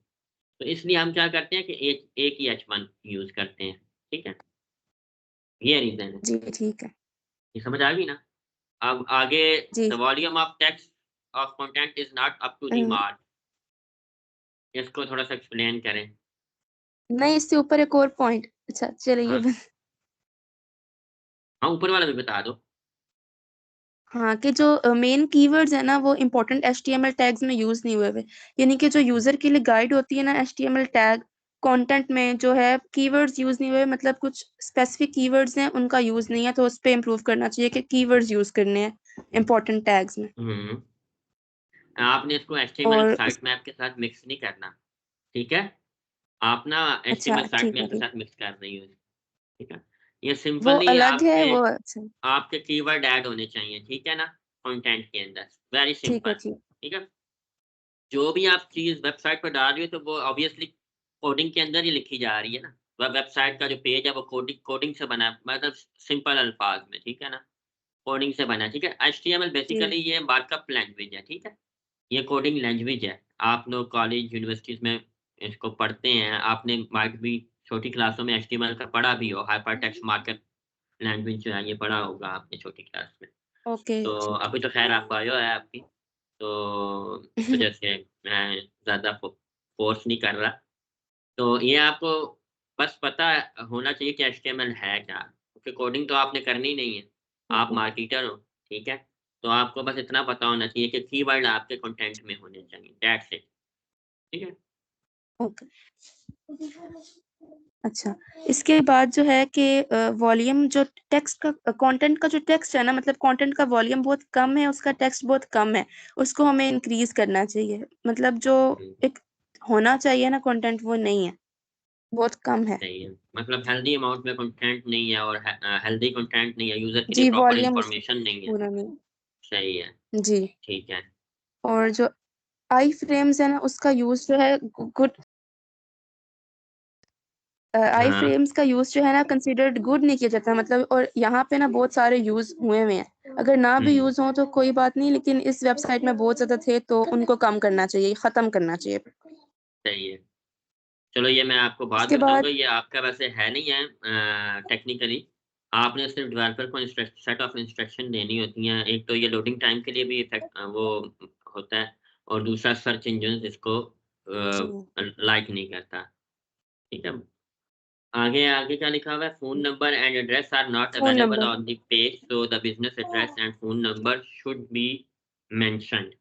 तो इसलिए हम क्या करते हैं कि एक एक ही H1 यूज़ करते हैं। ठीक है? ये रीज़न है। जी ठीक है ये समझ आ गई ना? अब आगे, जी the volume of text of content is not up to the uh, mark. इसको थोड़ा-सा एक्सप्लेन करें। नहीं इससे ऊपर एक और पॉइंट अच्छा चलिए हाँ, हाँ, ऊपर वाला भी बता दो। हाँ, कि जो मेन कीवर्ड्स है ना वो इम्पोर्टेंट एचटीएमएल टैग्स में यूज नहीं हुए हुए यानी कि जो यूजर के लिए गाइड होती है ना एचटीएमएल टैग कंटेंट में जो है कीवर्ड्स यूज नहीं हुए मतलब कुछ स्पेसिफिक कीवर्ड्स हैं उनका यूज नहीं है तो उस पे इम्प्रूव करना चाहिए कि कीवर्ड्स यूज करने हैं इम्पोर्टेंट टैग्स में हुँ। आपने इसको एचटीएमएल और साइट मैप के साथ मिक्स नहीं करना, ठीक है? आप ना अच्छा एचटीएमएल साइट ठीक मैप है के ठीक साथ मिक्स कर रही हो, ठीक है? ये वो सिंपली अलग है आपके वो अच्छा आपके कीवर्ड ऐड होने चाहिए, ठीक है ना? कंटेंट के अंदर, वेरी ठीक है सिंपल, ठीक ठीक है? जो भी आप चीज़ वेबसाइट पर डाल रही हो, तो वो ऑब्वियसली कोडिंग के अंदर ही लिखी जा रही है ना। वेबसाइट का जो पेज है, वो कोडिंग कोडिंग से बना है, मतलब सिंपल अल्फाज में, ठीक है ना? कोडिंग से बना है, ठीक है? एचटीएमएल जी बेसिकली ये मार्कअप लैंग्वेज है, ठीक है? ये कोडिंग लैंग्वेज है। आप लोग कॉलेज, यूनिवर्सिटीज़ में इसको पढ़ते हैं। आपने माइट भी छोटी क्लासों में एचटीएमएल का पढ़ा भी हो, हाइपरटेक्स्ट मार्कअप लैंग्वेज जो है, ये पढ़ा होगा आपने छोटी क्लास में। ओके तो ठीक अभी तो ख़ैर आप बायो है आपकी, तो इस है वज़ह से मैं ज़्यादा फ़ोर्स नहीं कर रहा। तो ये आपको बस पता होना चाहिए कि एचटीएमएल है क्या? क्योंकि कोडिंग तो आपने करनी नहीं है। आप मार्केटर हो, ठीक है? तो आपको बस इतना पता होना चाहिए कि कीवर्ड आपके कंटेंट में होने चाहिए, दैट्स इट, ठीक है? ओके अच्छा इसके बाद जो है कि वॉल्यूम जो टेक्स्ट का कंटेंट का जो टेक्स्ट है ना मतलब कंटेंट का वॉल्यूम बहुत कम है उसका टेक्स्ट बहुत कम है उसको हमें इंक्रीज करना चाहिए मतलब जो हुँ, एक होना चाहिए ना कंटेंट वो नहीं है बहुत कम है सही है। मतलब हेल्दी अमाउंट में कंटेंट नहीं है और हेल्दी कंटेंट नहीं है, यूज़र के लिए जी प्रॉपर वॉल्यूम उसका इन्फॉर्मेशन नहीं है। पूरा नहीं सही है, जी ठीक है। और जो आई फ्रेम्स है ना उसका यूज जो है गुड आई हाँ, फ्रेम्स का यूज जो है ना कंसिडर्ड गुड नहीं किया जाता मतलब और यहाँ पे ना बहुत सारे यूज हुए हैं अगर ना भी हुँ, यूज हो तो कोई बात नहीं लेकिन इस वेबसाइट में बहुत ज्यादा थे तो उनको कम करना चाहिए खत्म करना चाहिए सही है। चलो ये मैं आपको बात इसके बाद बताऊँगा, ये आपका वैसे है नहीं है टेक्निकली। आपने सिर्फ़ डेवलपर को सेट ऑफ इंस्ट्रक्शन देनी होती हैं। एक तो ये लोडिंग टाइम के लिए भी वो होता है और दूसरा सर्च इंजन इसको जी लाइक नहीं करता। ठीक है? आगे आगे क्या लिखा हुआ है? Phone number and address are not phone available number on the page, so the business address and phone number should be mentioned.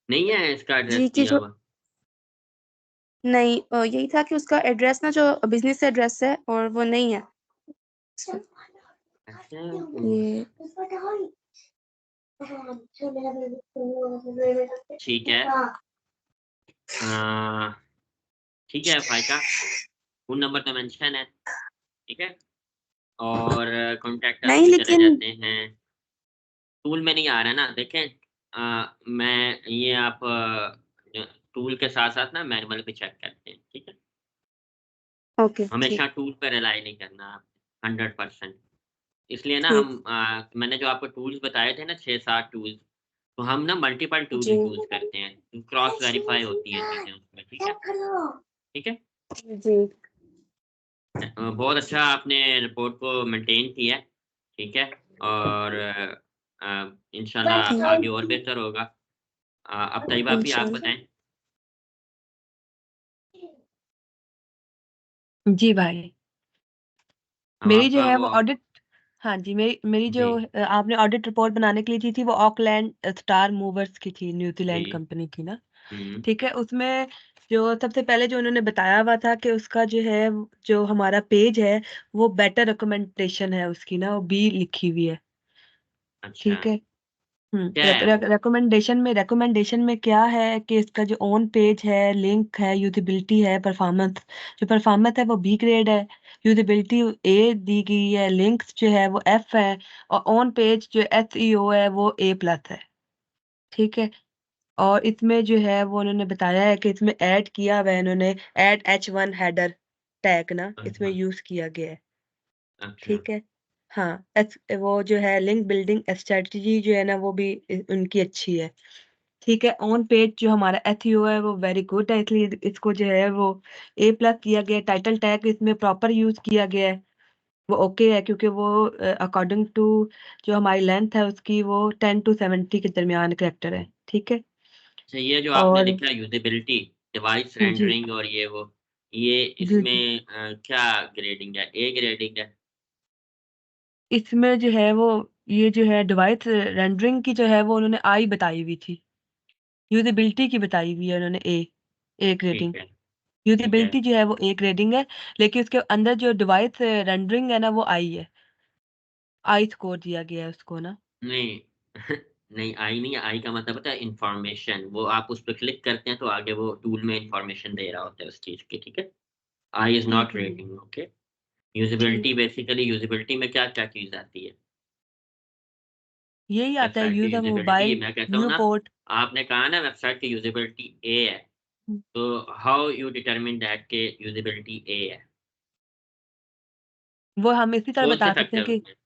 नहीं है इसका जी एड्रेस की दिया जो हुआ? नहीं यही था कि उसका एड्रेस ना जो बिजनेस एड्रेस है और वो नहीं है अच्छा, ये ठीक है। अ ठीक है फ़ाइका, फ़ोन नंबर तो मेंशन है, ठीक है? और कॉन्टैक्ट अस नहीं पे चले लेकिन जाते हैं, टूल में नहीं आ रहा है ना, देखें मैं ये आप टूल के साथ-साथ ना मैनुअल भी चेक करते हैं, ठीक है? ओके हमेशा ठीक टूल पे रिलाई नहीं करना आप 100%। इसलिए ना ठीक हम मैंने जो आपको टूल्स बताए थे ना 6-7 टूल्स, तो हम ना मल्टीपल टूल जी यूज़ करते हैं, क्रॉस वेरीफाई होती हैं चीज़ें उसमें, ठीक है? ठीक है? जी बहुत अच्छा आपने रिपोर्ट को मेंटेन किया है, ठीक है? और इंशाल्लाह आगे और बेहतर होगा। अब तैयबा भी आप इंशाल्लाह। बताएँ? जी भाई। अब मेरी जो आपका है वो वो ऑडिट, हाँ जी, मेरी जो जी, आपने ऑडिट रिपोर्ट बनाने के लिए दी थी वो ऑकलैंड स्टार मूवर्स की थी, न्यूजीलैंड जी। कंपनी की ना। हुँ, ठीक है, उसमें जो सबसे पहले जो उन्होंने बताया हुआ था कि उसका जो है, जो हमारा पेज है, वो बेटर रिकमेंडेशन है उसकी ना, वो बी लिखी हुई है। अच्छा। ठीक है। क्या है वो? रिकमेंडेशन में क्या है कि इसका जो ऑन पेज है, लिंक है, यूजेबिलिटी है, परफॉर्मेंस, जो परफॉर्मेंस है वो बी ग्रेड है, यूजेबिलिटी ए दी गई है, लिंक्स जो है वो एफ है, और ऑन पेज जो एसईओ है वो ए प्लस है। ठीक है। और इसमें जो है वो उन्होंने बताया है कि इसमें ऐड किया हुआ है इन्होंने, ऐड H1 हेडर टैग ना इसमें अच्छा, यूज किया गया है। अच्छा। ठीक है। हाँ, वो जो है लिंक बिल्डिंग स्ट्रेटजी जो है ना वो भी उनकी अच्छी है। ठीक है। ऑन पेज जो हमारा एसईओ है वो वेरी गुड है, इसलिए इसको जो है वो ए प्लस दिया गया है। टाइटल टैग इसमें प्रॉपर यूज किया गया है, वो ओके है, क्योंकि वो अकॉर्डिंग टू जो हमारी लेंथ है उसकी वो 10 to 70 के दरमियान कैरेक्टर है। ठीक है। अच्छा, ये जो आपने और लिखा यूज़ेबिलिटी, डिवाइस जी रेंडरिंग और ये जी जी, इसमें क्या ग्रेडिंग है? ए ग्रेडिंग है? इसमें जो है वो, ये जो है डिवाइस रेंडरिंग की जो है वो उन्होंने आई बताई हुई थी, यूजेबिलिटी की बताई हुई है उन्होंने ए ठीक ग्रेडिंग। है, ठीक है। यूजेबिलिटी जो है वो ए ग्रेडिंग है, लेकिन उसके अंदर जो डिवाइस रेंडरिंग है ना वो आई है, आई स्कोर दिया गया है उसको ना। नहीं, नहीं आई नहीं है, आई का मतलब होता है इन्फॉर्मेशन, वो आप उस पे क्लिक करते हैं तो आगे वो टूल में इन्फॉर्मेशन दे रहा होता है उस चीज़ की, ठीक है? आई इज़ ठीक नॉट है। Rating, okay? ठीक यूज़ेबिलिटी है, बेसिकली यूज़ेबिलिटी में क्या-क्या चीज़ आती है? यही आता है, वेबसाइट की यूज अ यूज़ेबिलिटी मोबाइल मैं कहता हूँ व्यू ना, पोर्ट। आपने कहा ना वेबसाइट की यूज़ेबिलिटी ए है, तो हाउ यू डिटरमिन दैट कि यूज़ेबिलिटी ए है? वो हम इसी तरह कौन से बता सकते हैं फैक्टर कि होते हैं?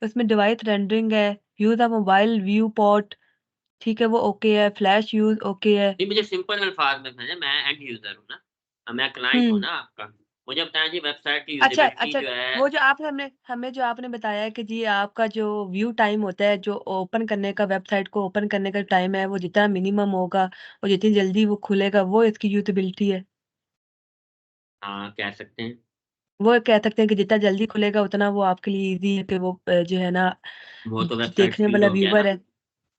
उसमें डिवाइस रेंडरिंग है, use a mobile view port, ठीक है, वो ओके है, फ्लैश यूज ओके है। नहीं, मुझे सिंपल अल्फाज़ में समझाइए, मैं एंड यूज़र हूँ ना, मैं क्लाइंट हूँ हम्म। ना आपका। मुझे बताएँ जी वेबसाइट की अच्छा यूज़ेबिलिटी अच्छा, जो है वो जो आपने हमने हमें जो आपने बताया है कि जी आपका जो व्यू टाइम होता है, जो ओपन करने का, वेबसाइट को ओपन करने का टाइम है, वो जितना मिनिमम होगा और जितनी जल्दी वो खुलेगा वो इसकी यूटिलिटी है। हाँ, कह सकते हैं। वो कह सकते हैं कि जितना जल्दी खुलेगा उतना वो आपके लिए इजी है कि वो जो है ना, वो तो वेबसाइट देखने स्पीड वाला हो गया ना, व्यूअर है।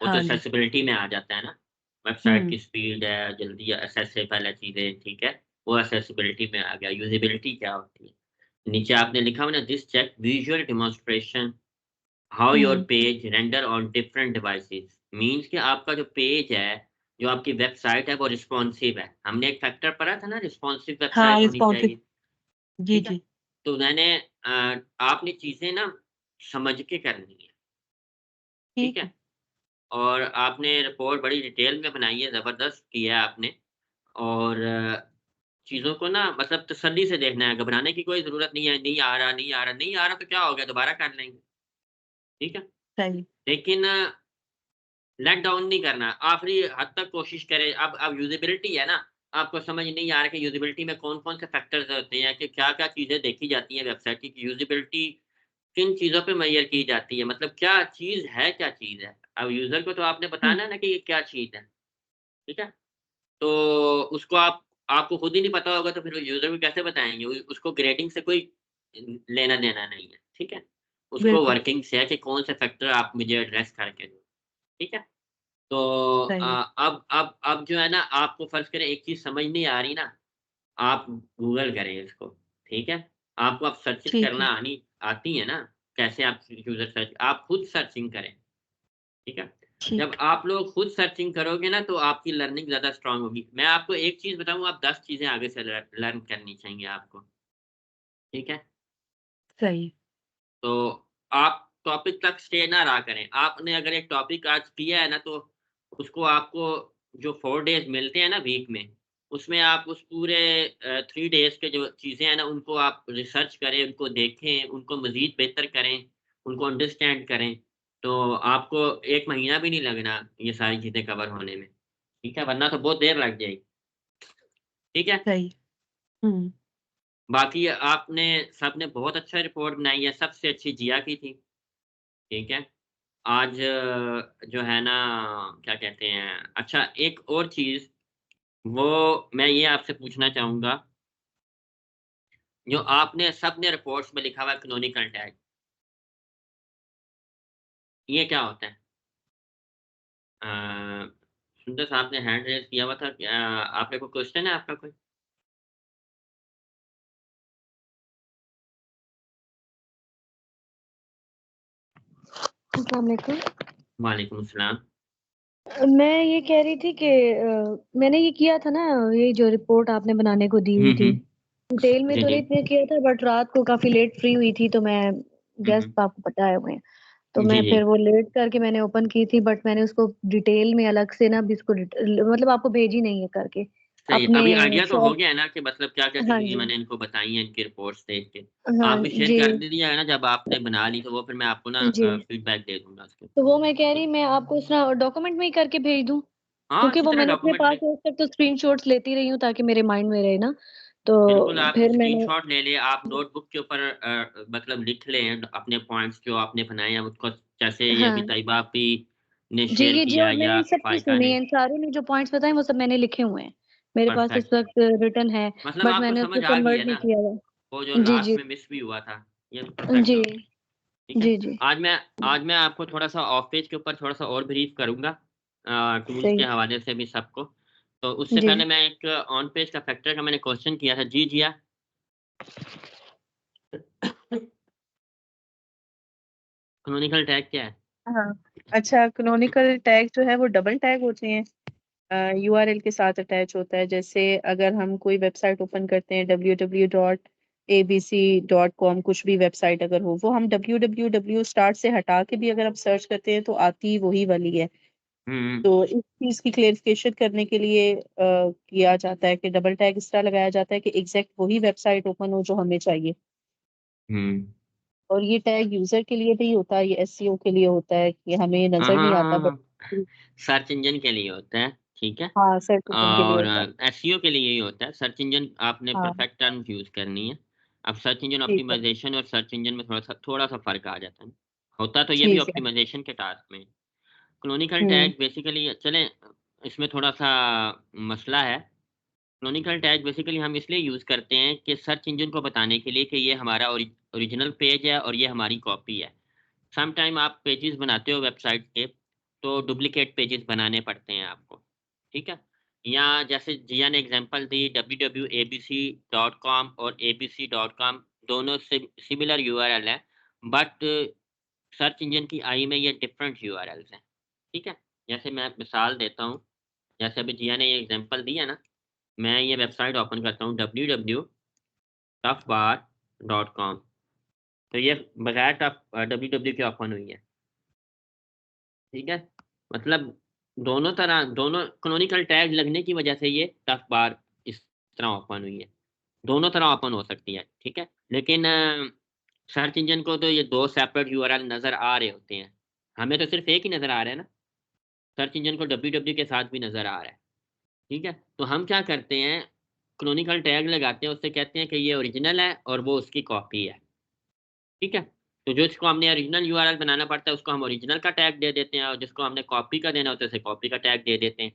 वो तो हाँ जी। एक्सेसिबिलिटी में आ जाता है ना। वेबसाइट हम्म। की स्पीड है, जल्दी एक्सेसिबल है चीज़ें, ठीक है? वो एक्सेसिबिलिटी में आ गया। यूज़ेबिलिटी क्या होती है? नीचे आपने लिखा हुआ ना, this check visual demonstration how your hmm. Page render on different devices, means कि आपका जो पेज है, जो आपकी वेबसाइट है वो रिस्पॉन्सिव है। हमने एक फैक्टर पढ़ा था ना, रिस्पॉन्सिव हाँ, वेबसाइट होनी रिस्पॉन्सिव। चाहिए, जी ठीक है? जी। तो आपने चीज़ें ना समझ के करनी है, ठीक ठीक है? है। और आपने रिपोर्ट बड़ी डिटेल में बनाई है, ज़बरदस्त किया है आपने। और चीज़ों को ना मतलब तसल्ली से देखना है, घबराने की कोई ज़रूरत नहीं है, नहीं आ रहा, नहीं आ रहा, नहीं आ रहा तो क्या हो गया, दोबारा कर लेंगे, ठीक है? सही। लेकिन लेट डाउन नहीं करना, आखिरी हद तक कोशिश करें। अब यूज़ेबिलिटी है ना, आपको समझ नहीं आ रहा कि यूज़ेबिलिटी में कौन-कौन से फैक्टर्स होते हैं, कि क्या-क्या चीज़ें देखी जाती हैं वेबसाइट की, कि यूज़ेबिलिटी किन चीज़ों पे मेज़र की जाती है, मतलब क्या चीज़ है, क्या चीज़ है? अब यूज़र को तो आपने हुँ, बताना है ना कि ये क्या चीज़ है, ठीक है? तो उसको आपको खुद ही नहीं पता होगा तो फिर यूज़र को कैसे बताएँगे? उसको ग्रेडिंग से कोई लेना-देना नहीं है, ठीक है? उसको बिल्कुल, वर्किंग से है कि कौन से फैक्टर आप मुझे एड्रेस करके दो, ठीक है? तो सही। अब जो है ना, आपको फ़र्ज़ करें एक चीज़ समझ नहीं आ रही ना, आप गूगल करें इसको, ठीक है? आपको अब सर्चेज़ ठीक करना है, आती है ना, कैसे आप यूज़र सर्च, आप खुद सर्चिंग करें, ठीक है? जब ठीक। आप लोग खुद सर्चिंग करोगे ना तो आपकी लर्निंग ज़्यादा स्ट्रॉन्ग होगी। मैं आपको एक चीज़ बताऊँ, आप 10 चीज़ें आगे से लर्न करनी चाहिए आपको, ठीक है? सही। तो आप टॉपिक तक स्टे ना रहा करें। आपने अगर एक टॉपिक आज किया है ना, तो उसको आपको जो 4 डेज़ मिलते हैं ना वीक में, उसमें आप उस पूरे 3 डेज़ के जो चीज़ें हैं ना, उनको आप रिसर्च करें, उनको देखें, उनको मज़ीद बेहतर करें, उनको अंडरस्टैंड करें, तो आपको 1 महीना भी नहीं लगना ये सारी चीज़ें कवर होने में, ठीक है? वरना तो बहुत देर लग जाएगी, ठीक है? सही। हुँ। बाकी आपने सबने बहुत अच्छा रिपोर्ट बनाई है, सबसे अच्छी जिया की थी, ठीक है? आज जो है ना क्या कहते हैं अच्छा एक और चीज़ वो मैं ये आपसे पूछना चाहूँगा, जो आपने सबने रिपोर्ट्स में लिखा हुआ है कैनोनिकल टैग, ये क्या होता है? अ, सुंदर साहब ने हैंड रेज़ किया हुआ था, आपने कोई क्वेश्चन है आपका कोई? अस्सलाम वालेकुम। वालेकुम अस्सलाम। मैं ये कह रही थी कि मैंने ये किया था ना, ये जो रिपोर्ट आपने बनाने को दी हुई हुँ, थी, हुँ। डिटेल में जी, तो जी। नहीं इतने किया था, बट रात को काफ़ी लेट फ्री हुई थी, तो मैं हुँ, गेस्ट हुँ। आपको पता है हुए हैं, तो जी, मैं जी। फिर वो लेट करके मैंने ओपन की थी, बट मैंने उसको डिटेल में अलग से ना भी इसको मतलब आपको भेजी नहीं है करके, सही है, अपने अभी आइडिया तो हो शॉप। गया है ना कि मतलब क्या-क्या हाँ चीज़ें जी, मैंने इनको बताई हैं इनकी रिपोर्ट्स देख के। हाँ आप भी शेयर जी, कर दीजिएगा ना जब आपने बना ली तो वो फिर मैं आपको ना जी। फीडबैक दे दूँगा उसके। तो वो मैं कह रही मैं आपको उस डॉक्यूमेंट में ही करके भेज दूँ? हाँ, क्योंकि अच्छी वो तरह मैंने अपने डॉक्यूमेंट पास में आज तक तो स्क्रीनशॉट्स लेती रही हूँ ताकि मेरे माइंड में रहे ना, बिल्कुल तो आप फिर मैंने स्क्रीनशॉट ले लें, आप नोटबुक के ऊपर मतलब लिख लें अपने पॉइंट्स जो आपने बनाए हैं उसको जैसे ये अभी हाँ, तैयबा आपी ने जी, शेयर ये किया जो मैंने या इन सबकी फाइका सुनी ने। है, इन सारों ने जो पॉइंट्स बताए वो सब मैंने लिखे हुए हैं। मेरे पास इस परफेक्ट। वक़्त रिटन है, मतलब बट आपको मैंने समझ उसको आ गई कन्वर्ट है नहीं ना, किया हुआ। वो जो जी, लास्ट जी। में मिस भी हुआ था, ये परफेक्ट जी, हो गया। ठीक है? जी, जी। आज मैं आपको थोड़ा-सा ऑफ पेज के ऊपर थोड़ा-सा और ब्रीफ करूँगा टूल्स के सही। हवाले से भी सबको। तो उससे जी। पहले मैं एक ऑन पेज का फैक्टर का मैंने क्वेश्चन किया था। जी, जिया? कैनोनिकल टैग क्या है? हाँ, अच्छा कैनोनिकल टैग जो है वो डबल टैग होते हैं। यूआरएल के साथ अटैच होता है। जैसे अगर हम कोई वेबसाइट ओपन करते हैं www.abc.com कुछ भी वेबसाइट अगर हो, वो हम www स्टार्ट से हटा के भी अगर हम सर्च करते हैं तो आती वही वाली है। हुँ, तो इस चीज़ की क्लेरिफिकेशन करने के लिए किया जाता है कि डबल टैग इस तरह लगाया जाता है कि एग्ज़ैक्ट वही वेबसाइट ओपन हो जो हमें चाहिए। हुँ। और ये टैग यूज़र के लिए नहीं होता, ये एसईओ के लिए होता है कि हमें हाँ, नज़र हाँ, नहीं हाँ, आता हाँ। बट सर्च इंजन के लिए होता है, ठीक है? हाँ, सर्च इंजन के लिए और होता है। एसईओ के लिए यही होता है। सर्च इंजन आपने हाँ, परफेक्ट टर्म्स यूज़ करनी है। अब सर्च इंजन ठीक है, ऑप्टिमाइज़ेशन और सर्च इंजन में थोड़ा-सा फ़र्क आ जाता है। होता तो ये भी ठीक है। ऑप्टिमाइज़ेशन के टास्क में है। कैनोनिकल हुँ, टैग बेसिकली चलें इसमें थोड़ा-सा मसला है। कैनोनिकल टैग बेसिकली हम इसलिए यूज़ करते हैं कि सर्च इंजन को बताने के लिए कि ये हमारा ओरिजिनल पेज है और ये हमारी कॉपी है। सम टाइम आप पेजेज़ बनाते हो वेबसाइट के, तो डुप्लिकेट पेजेज़ बनाने पड़ते हैं आपको, ठीक है? या जैसे जिया ने एग्ज़ाम्पल दी www.abc.com और abc.com दोनों सिमिलर यूआरएल है, बट सर्च इंजन की आई में ये डिफरेंट यूआरएल्स हैं, ठीक है? जैसे मैं मिसाल देता हूँ, जैसे अभी जिया ने ये एग्ज़ाम्पल दिया ना, मैं ये वेबसाइट ओपन करता हूँ www.toughbar.com तो ये बगैर www के ओपन हुई है, ठीक है? मतलब दोनों कैनोनिकल टैग लगने की वजह से ये टफ बार इस तरह ओपन हुई है। दोनों तरह ओपन हो सकती है, ठीक है? लेकिन सर्च इंजन को तो ये 2 सेपरेट यूआरएल नज़र आ रहे होते हैं। हमें तो सिर्फ़ एक ही नज़र आ रहा है ना, सर्च इंजन को www के साथ भी नज़र आ रहा है, ठीक है? तो हम क्या करते हैं, कैनोनिकल टैग लगाते हैं, उससे कहते हैं कि ये ओरिजिनल है और वो उसकी कॉपी है। ठीक है? तो जो इसको हमने ओरिजिनल यूआरएल बनाना पड़ता है, उसको हम ओरिजिनल का टैग दे देते हैं और जिसको हमने कॉपी का देना होता है, उसे कॉपी का टैग दे देते हैं।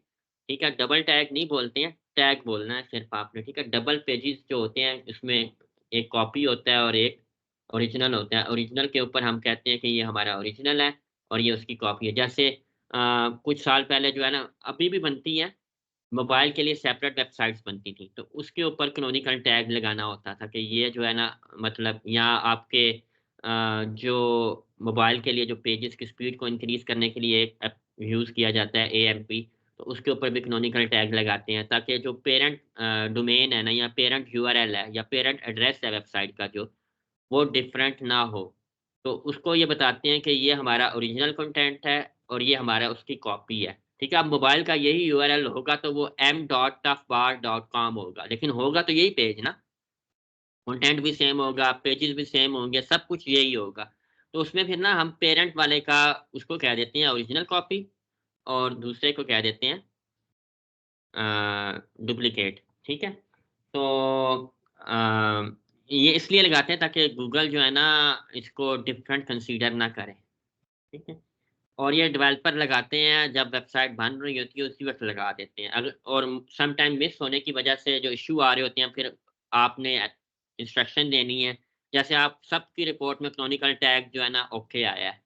ठीक है? डबल टैग नहीं बोलते हैं, टैग बोलना है सिर्फ़ आपने, ठीक है? डबल पेजेज़ जो होते हैं, इसमें एक कॉपी होता है और एक ओरिजिनल होता है। ओरिजिनल के ऊपर हम कहते हैं कि ये हमारा ओरिजिनल है और ये उसकी कॉपी है। जैसे कुछ साल पहले जो है ना, अभी भी बनती है, मोबाइल के लिए सेपरेट वेबसाइट्स बनती थी, तो उसके ऊपर कैनोनिकल टैग लगाना होता था कि ये जो है ना मतलब यहाँ आपके जो मोबाइल के लिए जो पेजेज़ की स्पीड को इंक्रीज़ करने के लिए एक ऐप यूज़ किया जाता है एएमपी, तो उसके ऊपर भी कैनोनिकल टैग लगाते हैं ताकि जो पेरेंट डोमेन है ना या पेरेंट यूआरएल है या पेरेंट एड्रेस है वेबसाइट का जो, वो डिफरेंट ना हो। तो उसको ये बताते हैं कि ये हमारा ओरिजिनल कंटेंट है और ये हमारा उसकी कॉपी है। ठीक है? अब मोबाइल का यही यूआरएल होगा तो वो m.toughbar.com होगा, लेकिन होगा तो यही पेज ना। कंटेंट भी सेम होगा, पेजेज़ भी सेम होंगे, सब कुछ यही होगा। तो उसमें फिर ना हम पेरेंट वाले का उसको कह देते हैं ओरिजिनल कॉपी और दूसरे को कह देते हैं डुप्लीकेट, ठीक है? तो ये इसलिए लगाते हैं ताकि गूगल जो है ना इसको डिफरेंट कंसीडर ना करे, ठीक है? और ये डेवलपर लगाते हैं जब वेबसाइट बन रही होती है उसी वक़्त लगा देते हैं। अगर और सम टाइम मिस होने की वजह से जो इश्यू आ रहे होते हैं फिर आपने इंस्ट्रक्शन देनी है। जैसे आप सबकी रिपोर्ट में कैनोनिकल टैग जो है ना ओके आया है।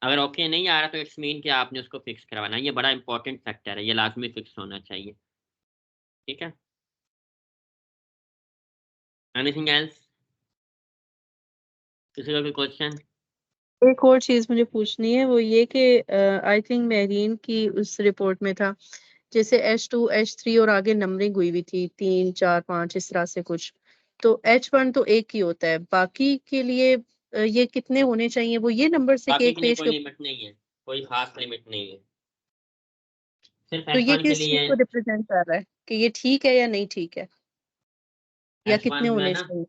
अगर ओके नहीं आ रहा तो इट्स मीन कि आपने उसको फिक्स करवाना है। ये बड़ा इंपॉर्टेंट फैक्टर है, ये लाज़मी फिक्स होना चाहिए, ठीक है? Anything else? किसी का कोई क्वेश्चन? एक और चीज़ मुझे पूछनी है, वो ये कि आई थिंक मेहरीन की उस रिपोर्ट में था, जैसे H2, H3 और आगे नंबरिंग हुई हुई थी 3, 4, 5 इस तरह से कुछ। तो H1 तो एक ही होता है, बाकी के लिए ये कितने होने चाहिए? वो ये नंबर से कि बाकी एक के लिए पेज कोई के लिमिट नहीं है, कोई ख़ास लिमिट नहीं है। सिर्फ़ तो ये H1 के किस चीज़ लिए को रिप्रेजेंट कर रहा है कि ये ठीक है या नहीं ठीक है? या कितने H1 जो है होने ना चाहिए?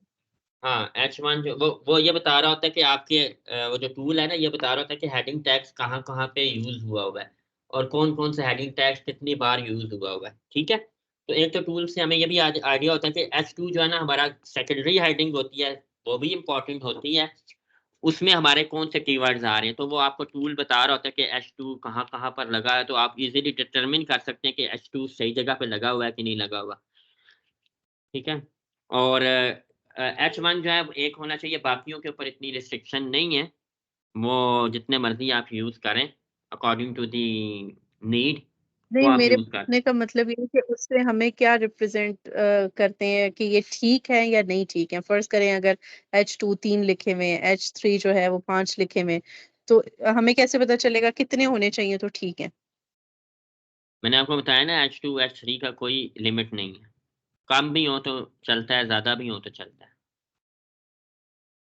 हाँ, H1 जो वो ये बता रहा होता है कि आपके वो जो टूल है ना ये बता रहा होता है कि हेडिंग टैग्स कहाँ-कहाँ पे यूज़ हुआ हुआ है और कौन-कौन से हेडिंग टैग्स कितनी बार यूज़ हुआ हुआ है, ठीक है? तो एक तो टूल से हमें ये भी आइडिया होता है कि H2 जो है ना हमारा सेकेंडरी हेडिंग होती है, वो भी इम्पोर्टेंट होती है। उसमें हमारे कौन से कीवर्ड्स आ रहे हैं, तो वो आपको टूल बता रहा होता है कि H2 कहाँ-कहाँ पर लगा है, तो आप इज़िली डिटरमिन कर सकते हैं कि H2 सही जगह पे लगा हुआ है कि नहीं लगा हुआ, ठीक है? और H1 जो है वो एक होना चाहिए, बाकियों के ऊपर इतनी रिस्ट्रिक्शन नहीं है, वो जितने मर्ज़ी आप यूज़ करें अकॉर्डिंग टू दी नीड वो नहीं, आप मेरे यूज़ कर पूछने सकते का मतलब ये है कि उससे हमें क्या रिप्रेजेंट करते हैं कि ये ठीक है या नहीं ठीक है? फ़र्ज़ करें अगर H2 3 लिखे हुए हैं, H3 जो है वो 5 लिखे हुए हैं, तो हमें कैसे पता चलेगा कितने होने चाहिए तो ठीक है? मैंने आपको बताया ना H2, H3 का कोई लिमिट नहीं है, कम भी हो तो चलता है, ज़्यादा भी हो तो चलता है,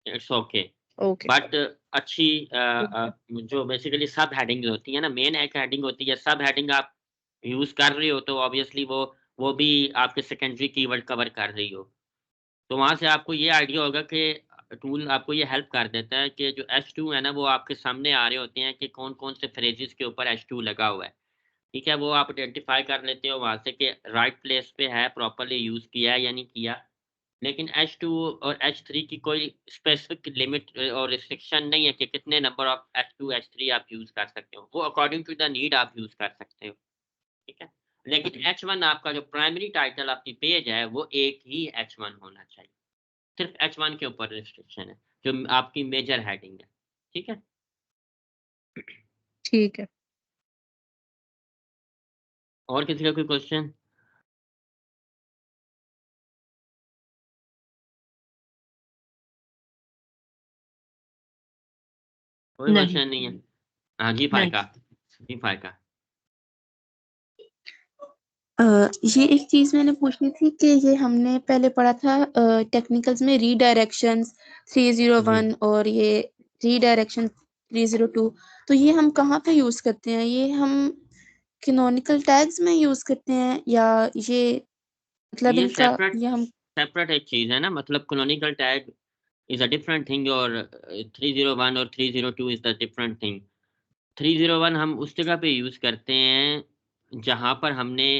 इट्स ओके। ओके, बट अच्छी ठीक है। जो बेसिकली सब हेडिंग्स होती है ना, मेन एक हेडिंग होती है, सब हेडिंग आप यूज़ कर रहे हो तो ऑब्वियसली वो भी आपके सेकेंडरी कीवर्ड कवर कर रही हो। तो वहाँ से आपको ये आइडिया होगा कि टूल आपको ये हेल्प कर देता है कि जो H2 है ना, वो आपके सामने आ रहे होते हैं कि कौन-कौन से फ्रेजेज़ के ऊपर H2 लगा हुआ है। ठीक है? वो आप आइडेंटिफ़ाई कर लेते हो वहाँ से कि राइट प्लेस पे है, प्रॉपर्ली यूज़ किया है या नहीं किया। लेकिन H2 और H3 की कोई स्पेसिफ़िक लिमिट और रिस्ट्रिक्शन नहीं है कि कितने नंबर ऑफ H2, H3 आप यूज़ कर सकते हो। वो अकॉर्डिंग टू द नीड आप यूज़ कर सकते हो। ठीक है? लेकिन H1 आपका जो प्राइमरी टाइटल आपकी पेज है, वो एक ही H1 होना चाहिए। सिर्फ़ H1 के ऊपर रिस्ट्रिक्शन है, जो आपकी मेजर हेडिंग है। ठीक है? ठीक है। और किसी का कोई क्वेश्चन? कोई नहीं, क्वेश्चन नहीं है? हाँ जी, नहीं। फ़ायका। जी, फ़ायका। ये एक चीज़ मैंने पूछनी थी कि ये हमने पहले पढ़ा था टेक्निकल्स में रीडायरेक्शंस 301 जी। और ये रीडायरेक्शन 302 तो ये हम कहाँ पे यूज़ करते हैं? ये हम कैनोनिकल टैग्स में यूज़ करते हैं या ये मतलब ये इनका सेपरेट ये हम सेपरेट एक चीज़ है ना, मतलब canonical tag is a different thing और 301 और 302 इज़ द डिफरेंट थिंग। 301 हम उस जगह पे यूज़ करते हैं, जहाँ पर हमने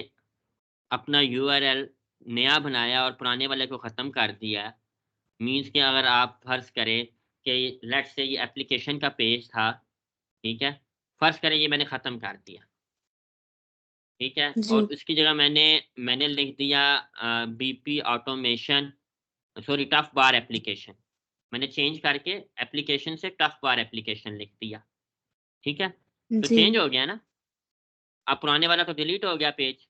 अपना यूआरएल नया बनाया और पुराने वाले को ख़त्म कर दिया। मीन्स कि अगर आप फ़र्ज़ करें कि लेट्स से ये एप्लीकेशन का पेज था, ठीक है? फ़र्ज़ करें ये मैंने ख़त्म कर दिया, ठीक है? और जी उसकी जगह मैंने लिख दिया बीपी ऑटोमेशन सॉरी टफ बार एप्लीकेशन। मैंने चेंज करके एप्लीकेशन से टफ बार एप्लीकेशन लिख दिया, ठीक है? तो जी चेंज हो गया ना? अब पुराने वाला तो डिलीट हो गया पेज,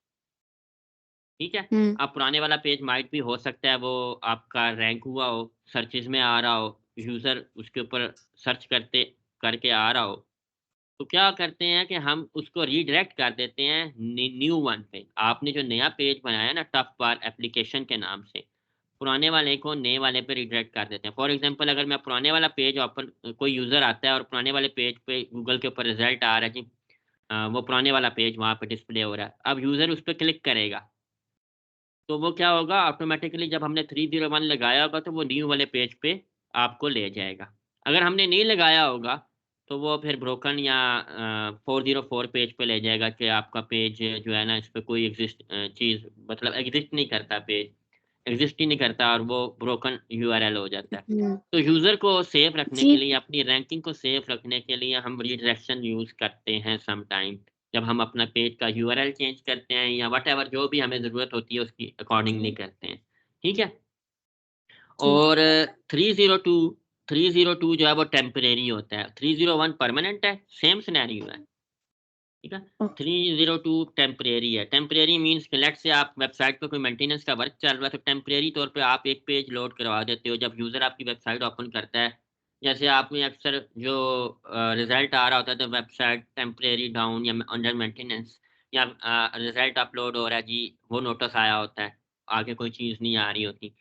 ठीक है? हुँ अब पुराने वाला पेज माइट भी हो सकता है वो आपका रैंक हुआ हो, सर्चेज़ में आ रहा हो, यूज़र उसके ऊपर सर्च करके आ रहा हो। तो क्या करते हैं कि हम उसको रीडायरेक्ट कर देते हैं न्यू वन पे। आपने जो नया पेज बनाया ना टफ बार एप्लीकेशन के नाम से, पुराने वाले को नए वाले पे रीडायरेक्ट कर देते हैं। फॉर एग्ज़ाम्पल अगर मैं पुराने वाला पेज ओपन कोई यूज़र आता है और पुराने वाले पेज पे गूगल के ऊपर रिज़ल्ट आ रहा है जी वो पुराने वाला पेज वहाँ पे डिस्प्ले हो रहा है। अब यूज़र उस पे क्लिक करेगा, तो वो क्या होगा ऑटोमैटिकली जब हमने 301 लगाया होगा तो वो न्यू वाले पेज पे आपको ले जाएगा। अगर हमने नहीं लगाया होगा तो वो फिर ब्रोकन या 404 पेज पे ले जाएगा कि आपका पेज जो है ना, इस पे कोई चीज़ मतलब एग्जिस्ट नहीं करता, पेज एग्जिस्ट ही नहीं करता और वो ब्रोकन यूआरएल हो जाता है। तो यूज़र को सेफ रखने जी के लिए, अपनी रैंकिंग को सेफ रखने के लिए हम रिडायरेक्शन यूज़ करते हैं सम टाइम, जब हम अपना पेज का यूआरएल चेंज करते हैं या व्हाटएवर जो भी हमें ज़रूरत होती है उसकी अकॉर्डिंगली करते हैं, ठीक है? जी और 302 302 जो है वो टेम्परेरी होता है, 301 परमानेंट है, सेम सिनेरियो है, ठीक है? ओके 302 टेम्परेरी है। टेम्परेरी मीन्स कि लेट्स से आप वेबसाइट पे कोई मेंटेनेंस का वर्क चल रहा है, तो टेम्परेरी तौर पे आप एक पेज लोड करवा देते हो जब यूज़र आपकी वेबसाइट ओपन करता है। जैसे आप में अक्सर जो रिज़ल्ट आ रहा होता है तो वेबसाइट टेम्परेरी डाउन या अंडर मेंटेनेंस, या रिज़ल्ट अपलोड हो रहा है जी, वो नोटिस आया होता है, आगे कोई चीज़ नहीं आ रही होती।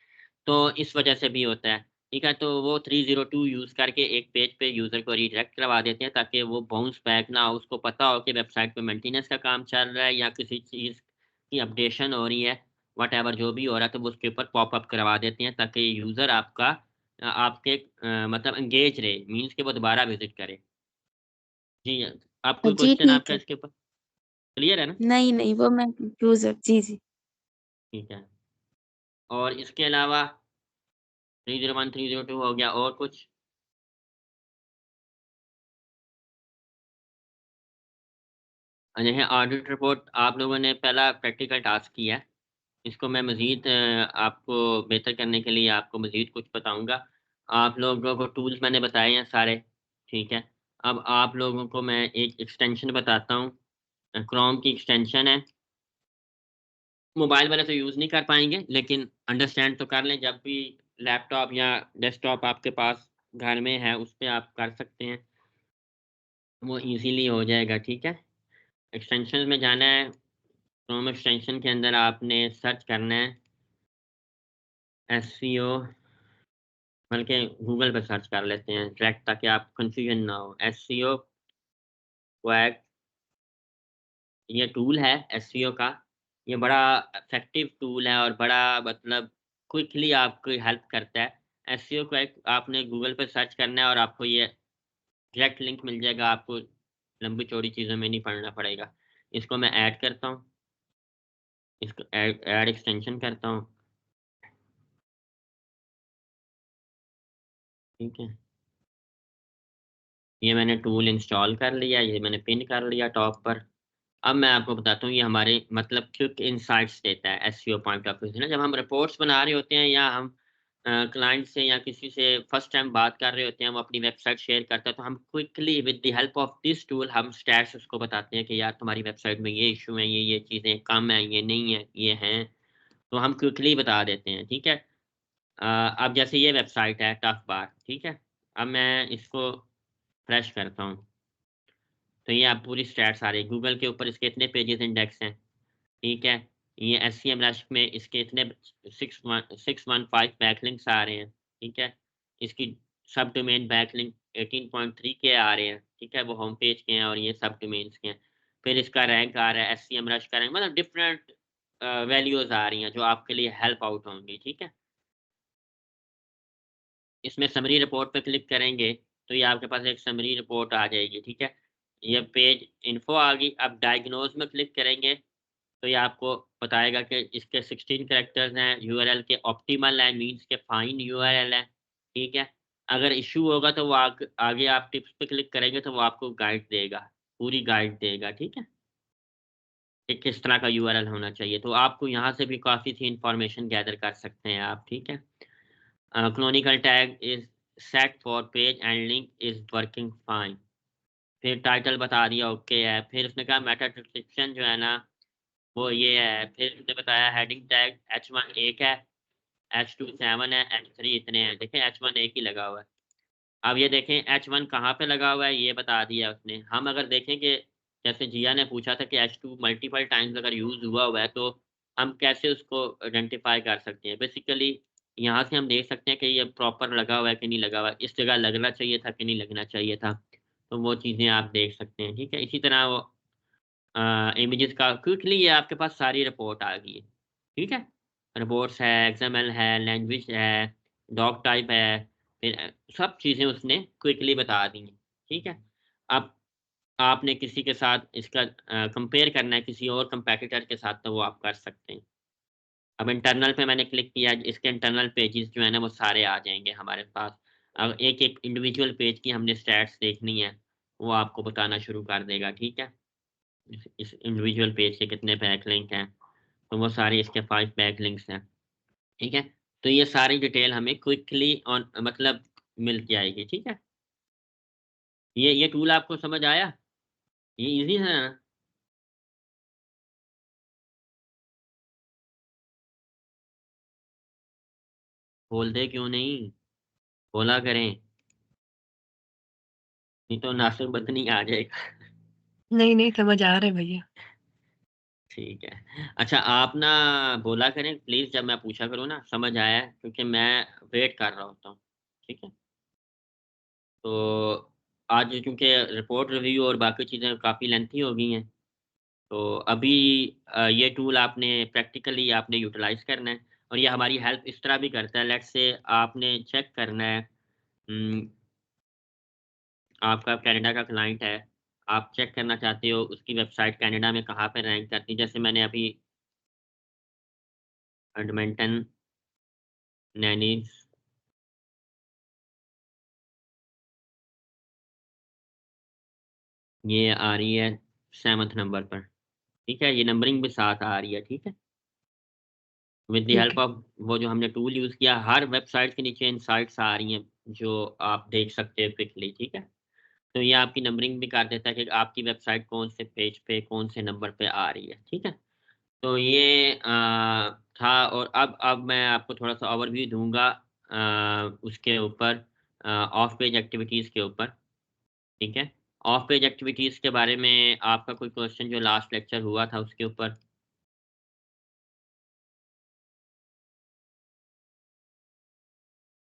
तो इस वजह से भी होता है, ठीक है? तो वो 302 यूज़ करके एक पेज पे यूज़र को रीडायरेक्ट करवा देते हैं ताकि वो बाउंस बैक ना हो, उसको पता हो कि वेबसाइट पे मेंटेनेंस का काम चल रहा है या किसी चीज़ की अपडेशन हो रही है, व्हाटएवर जो भी हो रहा है, तो वो उसके ऊपर पॉप अप करवा देते हैं ताकि यूज़र आपका आपके मतलब एंगेज रहे, मीन्स कि वो दोबारा विज़िट करे। जी, आप कोई जी क्वेश्चन ठीक आपका है इसके ऊपर? क्लियर है ना? नहीं नहीं वो मैं कंफ्यूज जी जी ठीक है। और इसके अलावा 301, 302 हो गया, और कुछ? जैसे ऑडिट रिपोर्ट आप लोगों ने पहला प्रैक्टिकल टास्क किया है, इसको मैं मज़ीद आपको बेहतर करने के लिए आपको मज़ीद कुछ बताऊँगा। आप लोगों को टूल्स मैंने बताए हैं सारे, ठीक है? अब आप लोगों को मैं एक एक्सटेंशन बताता हूँ, क्रोम की एक्सटेंशन है। मोबाइल वाले तो यूज़ नहीं कर पाएँगे, लेकिन अंडरस्टैंड तो कर लें, जब भी लैपटॉप या डेस्कटॉप आपके पास घर में है, उस पे आप कर सकते हैं, वो ईज़िली हो जाएगा, ठीक है? एक्सटेंशंस में जाना है, क्रोम एक्सटेंशन के अंदर आपने सर्च करना है एसईओ, बल्कि गूगल पे सर्च कर लेते हैं डायरेक्ट ताकि आप कन्फ्यूजन ना हो। एसईओ स्वैग, ये टूल है एसईओ का, ये बड़ा इफ़ेक्टिव टूल है और बड़ा मतलब क्विकली आपकी हेल्प करता है। एसईओ स्वैग आपने गूगल पे सर्च करना है और आपको ये डायरेक्ट लिंक मिल जाएगा, आपको लंबी-चौड़ी चीज़ों में नहीं पढ़ना पड़ेगा। इसको मैं ऐड करता हूँ, इसको ऐड एक्सटेंशन करता हूँ, ठीक है? ये मैंने टूल इंस्टॉल कर लिया, ये मैंने पिन कर लिया टॉप पर। अब मैं आपको बताता हूँ, ये हमारे मतलब क्विक इनसाइट्स देता है एसईओ पॉइंट ऑफ व्यू से ना, जब हम रिपोर्ट्स बना रहे होते हैं या हम क्लाइंट से या किसी से फर्स्ट टाइम बात कर रहे होते हैं, वो अपनी वेबसाइट शेयर करता है, तो हम quickly with the help of this tool हम स्टैट्स उसको बताते हैं कि यार तुम्हारी वेबसाइट में ये इशू है, ये चीज़ें कम है, ये नहीं है, ये हैं, तो हम क्विकली बता देते हैं, ठीक है? अब जैसे ये वेबसाइट है टफ बार, ठीक है? अब मैं इसको फ्रेश करता हूँ, तो ये आप पूरी स्टैट्स आ रही है। गूगल के ऊपर इसके इतने पेजेस इंडेक्स हैं, ठीक है? ये एससीएम रश में इसके इतने 615 बैकलिंक्स आ रहे हैं, ठीक है? इसकी सब डोमेन बैकलिंक 18.3 के आ रहे हैं, ठीक है? वो होम पेज के हैं और ये सब डोमेन्स के हैं। फिर इसका रैंक आ रहा है, एससीएम रश का रैंक, मतलब डिफरेंट वैल्यूज़ आ रही हैं जो आपके लिए हेल्प आउट होंगी, ठीक है? इसमें समरी रिपोर्ट पे क्लिक करेंगे, तो ये आपके पास एक समरी रिपोर्ट आ जाएगी, ठीक है? ये पेज इन्फो आ गई, अब डायग्नोज में क्लिक करेंगे, तो ये आपको बताएगा कि इसके 16 कैरेक्टर्स हैं, यूआरएल के ऑप्टिमल है, मीन्स के फाइन यूआरएल है, ठीक है? अगर इश्यू होगा तो वो आगे आप टिप्स पे क्लिक करेंगे तो वो आपको गाइड देगा, पूरी गाइड देगा, ठीक है? कि किस तरह का यूआरएल होना चाहिए, तो आपको यहाँ से भी काफ़ी सी इन्फॉर्मेशन गैदर कर सकते हैं आप, ठीक है? Canonical tag is set for page and link is working fine। फिर टाइटल बता दिया ओके है, फिर उसने कहा मेटा डिस्क्रिप्शन जो है ना वो ये है, फिर उसने बताया हेडिंग टैग H1 एक है, H2 7 है, H3 इतने हैं, देखें H1 एक ही लगा हुआ है। अब ये देखें H1 कहाँ पे लगा हुआ है, ये बता दिया उसने। हम अगर देखें कि जैसे जिया ने पूछा था कि H2 मल्टीपल टाइम्स अगर यूज़ हुआ हुआ है तो हम कैसे उसको आइडेंटिफ़ाई कर सकते हैं। बेसिकली यहाँ से हम देख सकते हैं कि ये प्रॉपर लगा हुआ है कि नहीं लगा हुआ है, इस जगह लगना चाहिए था कि नहीं लगना चाहिए था। तो वो चीज़ें आप देख सकते हैं, ठीक है? इसी तरह वो इमेजेस का क्विकली ये आपके पास सारी रिपोर्ट आ गई है, ठीक है? रिपोर्ट्स है, एक्सएमएल है, लैंग्वेज है, डॉक टाइप है, फिर सब चीज़ें उसने क्विकली बता दी हैं, ठीक है? अब आपने किसी के साथ इसका कंपेयर करना है किसी और कंपैटिटर के साथ तो वो आप कर सकते हैं। अब इंटरनल पे मैंने क्लिक किया, इसके इंटरनल पेजेस जो है ना वो सारे आ जाएँगे हमारे पास। अब एक-एक इंडिविजुअल पेज की हमने स्टैट्स देखनी है, वो आपको बताना शुरू कर देगा, ठीक है? इस इंडिविजुअल पेज के कितने बैकलिंक हैं, तो वो सारे इसके 5 बैकलिंक्स हैं, ठीक है? तो ये सारी डिटेल हमें क्विकली ऑन मतलब मिल के आएगी, ठीक है? ये टूल आपको समझ आया? ये ईज़ी है ना? बोलते क्यों नहीं? बोला करें, नहीं तो नासिर बदनी आ जाएगा। नहीं, नहीं समझ आ रहा है भैया। ठीक है। अच्छा आप ना बोला करें प्लीज़ जब मैं पूछा करूँ ना समझ आया है? क्योंकि मैं वेट कर रहा होता हूँ, ठीक है? तो आज चूँकि रिपोर्ट रिव्यू और बाकी चीज़ें काफ़ी लेंथी हो गई हैं, तो अभी ये टूल आपने प्रैक्टिकली आपने यूटिलाइज़ करना है और ये हमारी हेल्प इस तरह भी करता है लेट्स से आपने चेक करना है उम, आपका कनाडा का क्लाइंट है, आप चेक करना चाहते हो उसकी वेबसाइट कनाडा में कहाँ पे रैंक करती है। जैसे मैंने अभी एडमंटन नैनीज़ ये आ रही है 7th नंबर पर, ठीक है? ये नंबरिंग भी साथ आ रही है, ठीक है? विद द ठीक हेल्प है। ऑफ वो जो हमने टूल यूज़ किया, हर वेबसाइट के नीचे इनसाइट्स आ रही हैं, जो आप देख सकते हैं क्विकली, ठीक है? तो ये आपकी नंबरिंग भी कर देता है कि आपकी वेबसाइट कौन से पेज पे, कौन से नंबर पे आ रही है, ठीक है? तो ये था और अब मैं आपको थोड़ा-सा ओवरव्यू दूँगा उसके ऊपर ऑफ पेज एक्टिविटीज़ के ऊपर, ठीक है? ऑफ पेज एक्टिविटीज़ के बारे में आपका कोई क्वेश्चन जो लास्ट लेक्चर हुआ था उसके ऊपर?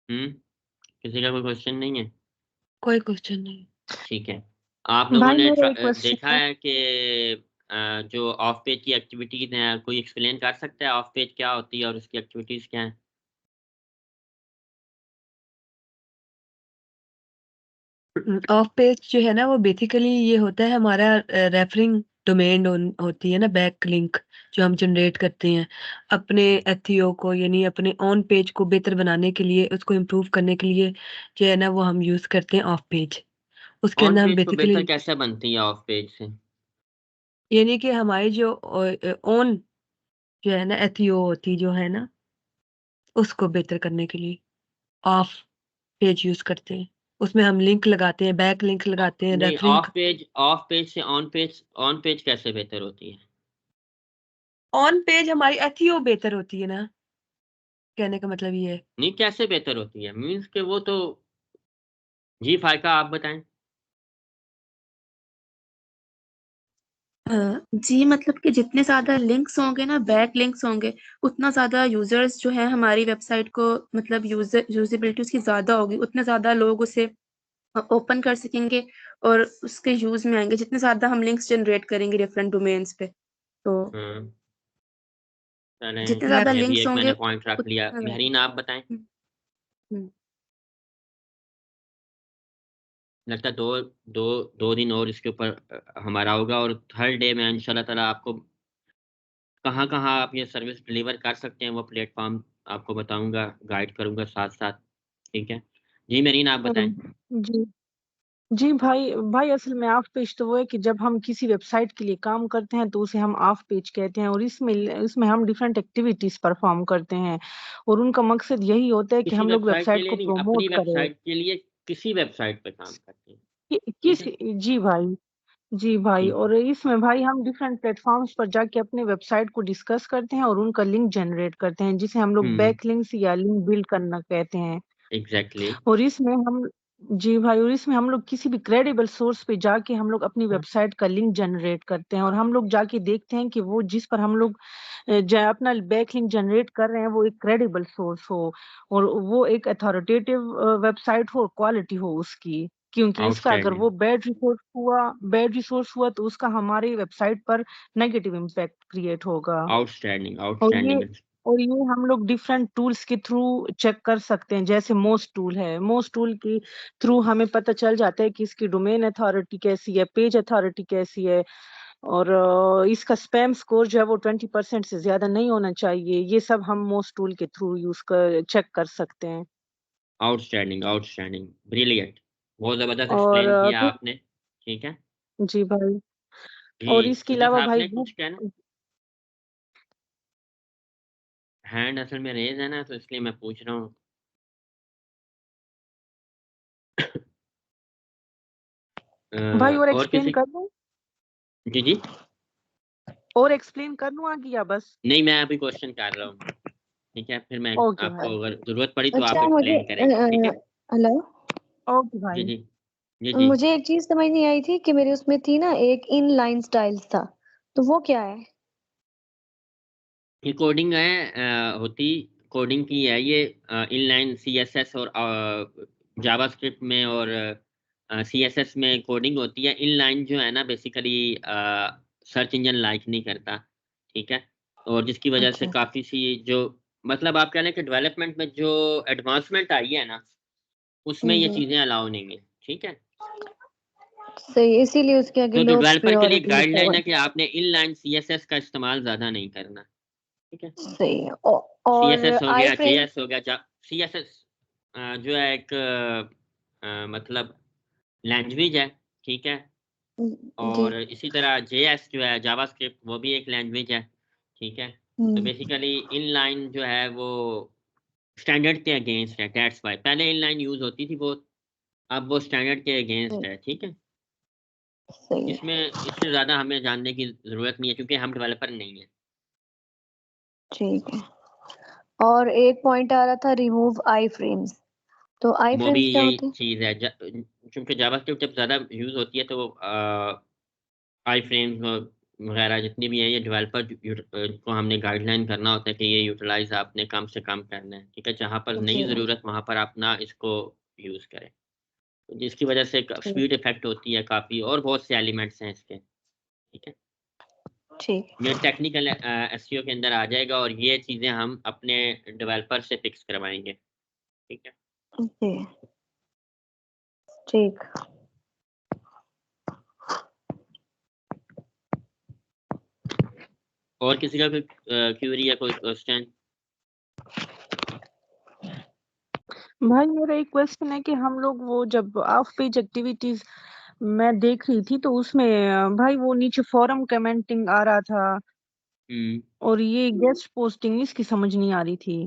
हुँ? किसी का कोई क्वेश्चन नहीं है? कोई क्वेश्चन नहीं। ठीक है। आप लोगों भाई ने मेरा एक क्वेश्चन देखा है। है कि जो ऑफ पेज की एक्टिविटीज़ हैं, कोई एक्सप्लेन कर सकता है ऑफ पेज क्या होती है और उसकी एक्टिविटीज़ क्या हैं? ऑफ पेज जो है ना वो बेसिकली ये होता है हमारा रेफरिंग डोमेन होती है ना बैक लिंक जो हम जनरेट करते हैं अपने एसईओ को यानी अपने ऑन पेज को बेहतर बनाने के लिए उसको इम्प्रूव करने के लिए जो है ना वो हम यूज करते हैं ऑफ पेज उसके ऑन अंदर हम पेज को बेहतर बेसिकली कैसे बनती है ऑफ पेज से? यानी कि हमारी जो ऑन जो है ना एसईओ होती जो है ना उसको बेहतर करने के लिए ऑफ पेज यूज करते हैं उसमें हम लिंक लगाते हैं बैक लिंक लगाते हैं नहीं रेफरिंग ऑफ पेज से ऑन पेज कैसे बेहतर होती है? ऑन पेज हमारी एसईओ बेहतर होती है ना कहने का मतलब ये है नहीं कैसे बेहतर होती है? मीन्स कि वो तो जी फायका आप बताएँ? जी मतलब कि जितने ज़्यादा लिंक्स होंगे ना बैक लिंक्स होंगे उतना ज़्यादा यूज़र्स जो है हमारी वेबसाइट को मतलब यूजेबिलिटी उसकी ज़्यादा होगी उतने ज़्यादा लोग उसे ओपन कर सकेंगे और उसके यूज़ में आएंगे जितने ज़्यादा हम लिंक्स जनरेट करेंगे डिफरेंट डोमेन्स पे तो हाँ, चलें जितने ज़्यादा ये भी लिंक्स एक होंगे मैंने पॉइंट रख लिया। उतना ज़्यादा महरीन आप बताएँ? हम्म, हम्म। लगता है 2 दिन और इसके ऊपर हमारा होगा और थर्ड डे में इंशाल्लाह ताला आपको कहाँ-कहाँ आप ये सर्विस डिलीवर कर सकते हैं वो प्लेटफ़ॉर्म आपको बताऊँगा, गाइड करूँगा साथ-साथ, ठीक है? जी मेरीन आप बताएँ? जी। जी भाई भाई असल में ऑफ पेज तो वो है कि जब हम किसी वेबसाइट के लिए काम करते हैं तो उसे हम ऑफ पेज कहते हैं और इसमें हम डिफरेंट एक्टिविटीज परफॉर्म करते हैं और उनका मकसद यही होता है कि किसी हम लोग वेबसाइट के वेबसाइट लिए को नहीं, अपनी प्रमोट करें वेबसाइट के लिए किसी वेबसाइट पे काम करते हैं, ठीक किस है? जी भाई ठीक है। और इसमें भाई हम डिफरेंट प्लेटफॉर्म्स पर जाके अपने वेबसाइट को डिस्कस करते हैं और उनका लिंक जनरेट करते हैं जिसे हम लोग हुँ, बैक लिंक्स या लिंक बिल्ड करना कहते हैं एग्ज़ैक्टली। और इसमें हम जी भाई और इसमें हम लोग किसी भी क्रेडिबल सोर्स पे जाके हम लोग अपनी वेबसाइट का लिंक जनरेट करते हैं और हम लोग जाके देखते हैं कि वो जिस पर हम लोग अपना बैक लिंक जनरेट कर रहे हैं वो एक क्रेडिबल सोर्स हो और वो एक अथॉरिटेटिव वेबसाइट हो और क्वालिटी हो उसकी क्योंकि इसका अगर आउटस्टैंडिंग, वो बैड रिसोर्स हुआ तो उसका हमारी वेबसाइट पर नेगेटिव इम्पैक्ट क्रिएट होगा और ये आउटस्टैंडिंग और ये हम लोग डिफरेंट टूल्स के थ्रू चेक कर सकते हैं, जैसे मोस्ट टूल है, मोस्ट टूल के थ्रू हमें पता चल जाता है कि इसकी डोमेन अथॉरिटी कैसी है, पेज अथॉरिटी कैसी है, और इसका स्पैम स्कोर जो है वो 20% से ज्यादा नहीं होना चाहिए। ये सब हम मोस्ट टूल के थ्रू यूज कर चेक कर सकते हैं। आउटस्टैंडिंग, आउटस्टैंडिंग, ब्रिलियंट, बहुत ज़बरदस्त और एक्सप्लेन किया आपने। ठीक है जी भाई, जी। और इसके हुजैफ, अलावा भाई आपने कुछ कहना? हैंड असल में रेज है ना, तो इसलिए मैं पूछ रहा हूँ। भाई और और एक्सप्लेन किसी? कर दूं, जी जी। और एक्सप्लेन कर दूं आगे या बस? नहीं, मैं अभी क्वेश्चन कर रहा हूँ। ठीक है, फिर मैं ओके भाई, आपको अगर ज़रूरत पड़ी तो आप अच्छा मुझे एक्सप्लेन करेंगे। ठीक है हेलो, ओके जी भाई। जी जी जी। मुझे एक चीज समझ नहीं आई थी कि मेरे उसमें थी ना एक इन लाइन स्टाइल्स था, तो वो क्या है? ये कोडिंग है, होती कोडिंग की है ये। इनलाइन CSS और जावास्क्रिप्ट में और CSS में कोडिंग होती है। इनलाइन जो है ना, बेसिकली सर्च इंजन लाइक नहीं करता। ठीक है, और जिसकी वजह से अच्छा। काफ़ी सी जो, मतलब आप कह लें कि डेवलपमेंट में जो एडवांसमेंट आई है ना, उसमें ये हम्म, चीज़ें अलाउ नहीं है। ठीक है, सही, इसीलिए उसके आगे तो लो डेवलपर के लिए प्रायोरिटी लिखा हुआ गाइडलाइन है। है कि आपने इनलाइन CSS का इस्तेमाल ज़्यादा नहीं करना। ठीक है, सही है। और CSS हो आई गया, फ्रेम। JS हो गया। CSS जो है एक मतलब लैंग्वेज है। ठीक है, जी। और इसी तरह JS जो है, जावास्क्रिप्ट, वो भी एक लैंग्वेज है। ठीक है, तो हम्म, बेसिकली इनलाइन जो है वो स्टैंडर्ड के अगेंस्ट है। दैट्स वाई पहले इनलाइन यूज होती थी वो, अब वो स्टैंडर्ड के अगेंस्ट है। ठीक है, सही है। इसमें इससे ज़्यादा हमें जानने की ज़रूरत नहीं है, क्योंकि हम डेवलपर नहीं है। ठीक है। और एक पॉइंट आ रहा था रिमूव आई फ्रेम्स, तो आई वो भी फ्रेम्स क्या यही होते हैं? चीज़ है। चूंकि जावास्क्रिप्ट जब ज़्यादा यूज़ होती है, तो आई फ्रेम्स वगैरह जितनी भी है, ये डेवलपर को हमने गाइडलाइन करना होता है कि ये यूटिलाइज आपने कम से कम करना है। ठीक है, जहाँ पर जी। नहीं ज़रूरत वहाँ पर आप ना इसको यूज़ करें, जिसकी वजह से ठीक। स्पीड इफेक्ट होती है काफ़ी, और बहुत से एलिमेंट्स हैं इसके। ठीक है, ठीक। ये टेक्निकल एसईओ के अंदर आ जाएगा, और ये चीज़ें हम अपने डेवलपर से फिक्स करवाएंगे। ठीक है, जी। ठीक। और किसी का कोई क्यूरी या कोई क्वेश्चन? भाई मेरा एक क्वेश्चन है कि हम लोग वो जब ऑफ पेज एक्टिविटीज मैं देख रही थी, तो उसमें भाई वो नीचे फॉरम कमेंटिंग आ रहा था, हम्म, और ये गेस्ट पोस्टिंग इसकी समझ नहीं आ रही थी।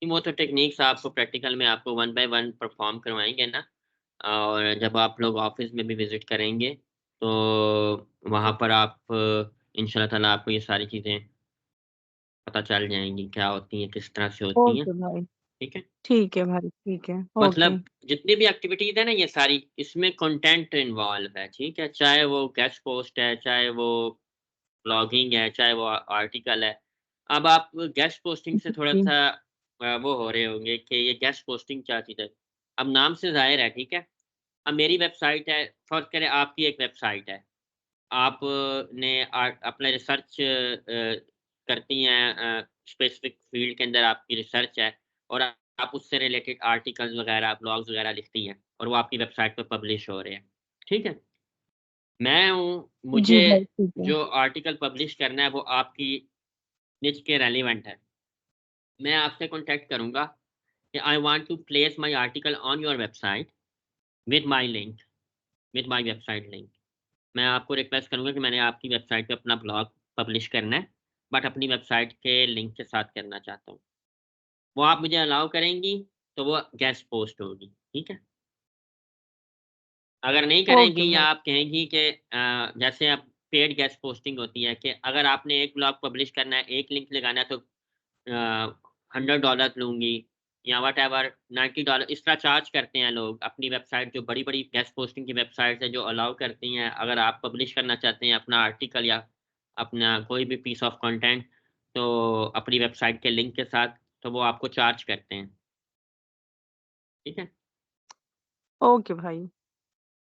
वो तो टेक्निक्स आपको प्रैक्टिकल में आपको 1 बाय 1 परफॉर्म करवाएंगे ना, और जब आप लोग ऑफिस में भी विजिट करेंगे, तो वहाँ पर आप इंशाल्लाह ताला आपको ये सारी चीज़ें पता चल जाएंगी, क्या होती हैं, किस तरह से होती हैं। ओके भाई, ठीक है, ठीक है भाई, ठीक है, ओके। मतलब जितनी भी एक्टिविटीज़ है ना, ये सारी इसमें कंटेंट इन्वॉल्व है। ठीक है, चाहे वो गेस्ट पोस्ट है, चाहे वो ब्लॉगिंग है, चाहे वो आर्टिकल है। अब आप गेस्ट पोस्टिंग से जी थोड़ा-सा वो हो रहे होंगे कि ये गेस्ट पोस्टिंग क्या चीज़ है? अब नाम से ज़ाहिर है। ठीक है, अब मेरी वेबसाइट है, फ़र्ज़ करें आपकी एक वेबसाइट है। आप ने अपना रिसर्च करती हैं, स्पेसिफ़िक फ़ील्ड के अंदर आपकी रिसर्च है, और आप उससे रिलेटेड आर्टिकल्स वग़ैरह, ब्लॉग्स वग़ैरह लिखती हैं, और वो आपकी वेबसाइट पे पब्लिश हो रहे हैं। ठीक है? मैं हूँ, जी मुझे भाई, ठीक है, जो आर्टिकल पब्लिश करना है वो आपकी निच के रेलेवेंट है। मैं आपसे कॉन्टैक्ट करूँगा कि I want to place my article on your website with my link, with my website link. मैं आपको रिक्वेस्ट करूँगा कि मैंने आपकी वेबसाइट पे अपना ब्लॉग पब्लिश करना है, बट अपनी वेबसाइट के लिंक के साथ करना चाहता हूँ। वो आप मुझे अलाउ करेंगी, तो वो गेस्ट पोस्ट होगी। ठीक है? अगर नहीं ओके करेंगी, या भाई, आप कहेंगी कि जैसे अब पेड गेस्ट पोस्टिंग होती है कि अगर आपने एक ब्लॉग पब्लिश करना है, एक लिंक लगाना है, तो $100 लूँगी, या व्हाटएवर $90 इस तरह चार्ज करते हैं लोग। अपनी वेबसाइट जो बड़ी-बड़ी गेस्ट पोस्टिंग की वेबसाइट्स हैं जो अलाउ करती हैं, अगर आप पब्लिश करना चाहते हैं अपना आर्टिकल या अपना कोई भी पीस ऑफ कंटेंट, तो अपनी वेबसाइट के लिंक के साथ, तो वो आपको चार्ज करते हैं। ठीक है? ओके भाई।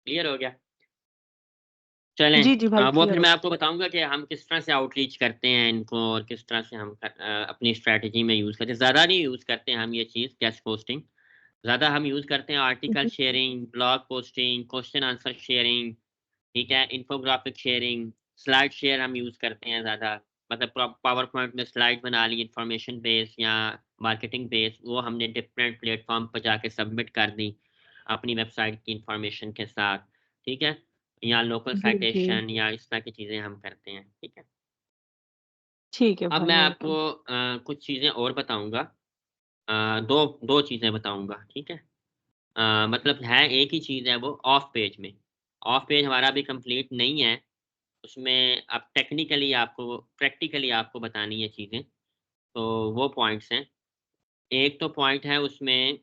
क्लियर हो गया? चलें जी भाई वो क्लियर फिर हो मैं गया। आपको बताऊंगा कि हम किस तरह से आउटरीच करते हैं इनको और किस तरह से हम अपनी स्ट्रैटेजी में यूज़ करते हैं। ज़्यादा नहीं यूज़ करते हैं हम ये चीज़ गेस्ट पोस्टिंग, ज़्यादा हम यूज़ करते हैं article sharing, blog posting, question answer sharing, ठीक है, इन्फोग्राफिक शेयरिंग, स्लाइड शेयर हम यूज़ करते हैं ज़्यादा। मतलब पावर पॉइंट में स्लाइड बना ली इन्फॉर्मेशन बेस या मार्केटिंग बेस, वो हमने डिफरेंट प्लेटफॉर्म पर जाके सबमिट कर दी अपनी वेबसाइट की इंफॉर्मेशन के साथ, ठीक है, या लोकल जी, जी। साइटेशन या इस तरह की चीज़ें हम करते हैं, ठीक है। ठीक है अब भाई मैं वेलकम। आपको कुछ चीज़ें और बताऊँगा, 2 चीज़ें बताऊँगा, ठीक है। मतलब है एक ही चीज़ है वो ऑफ पेज में। ऑफ पेज हमारा अभी कंप्लीट नहीं है, उसमें अब टेक्निकली आपको प्रैक्टिकली आपको बतानी है चीज़ें, तो वो पॉइंट्स हैं। एक तो पॉइंट है उसमें,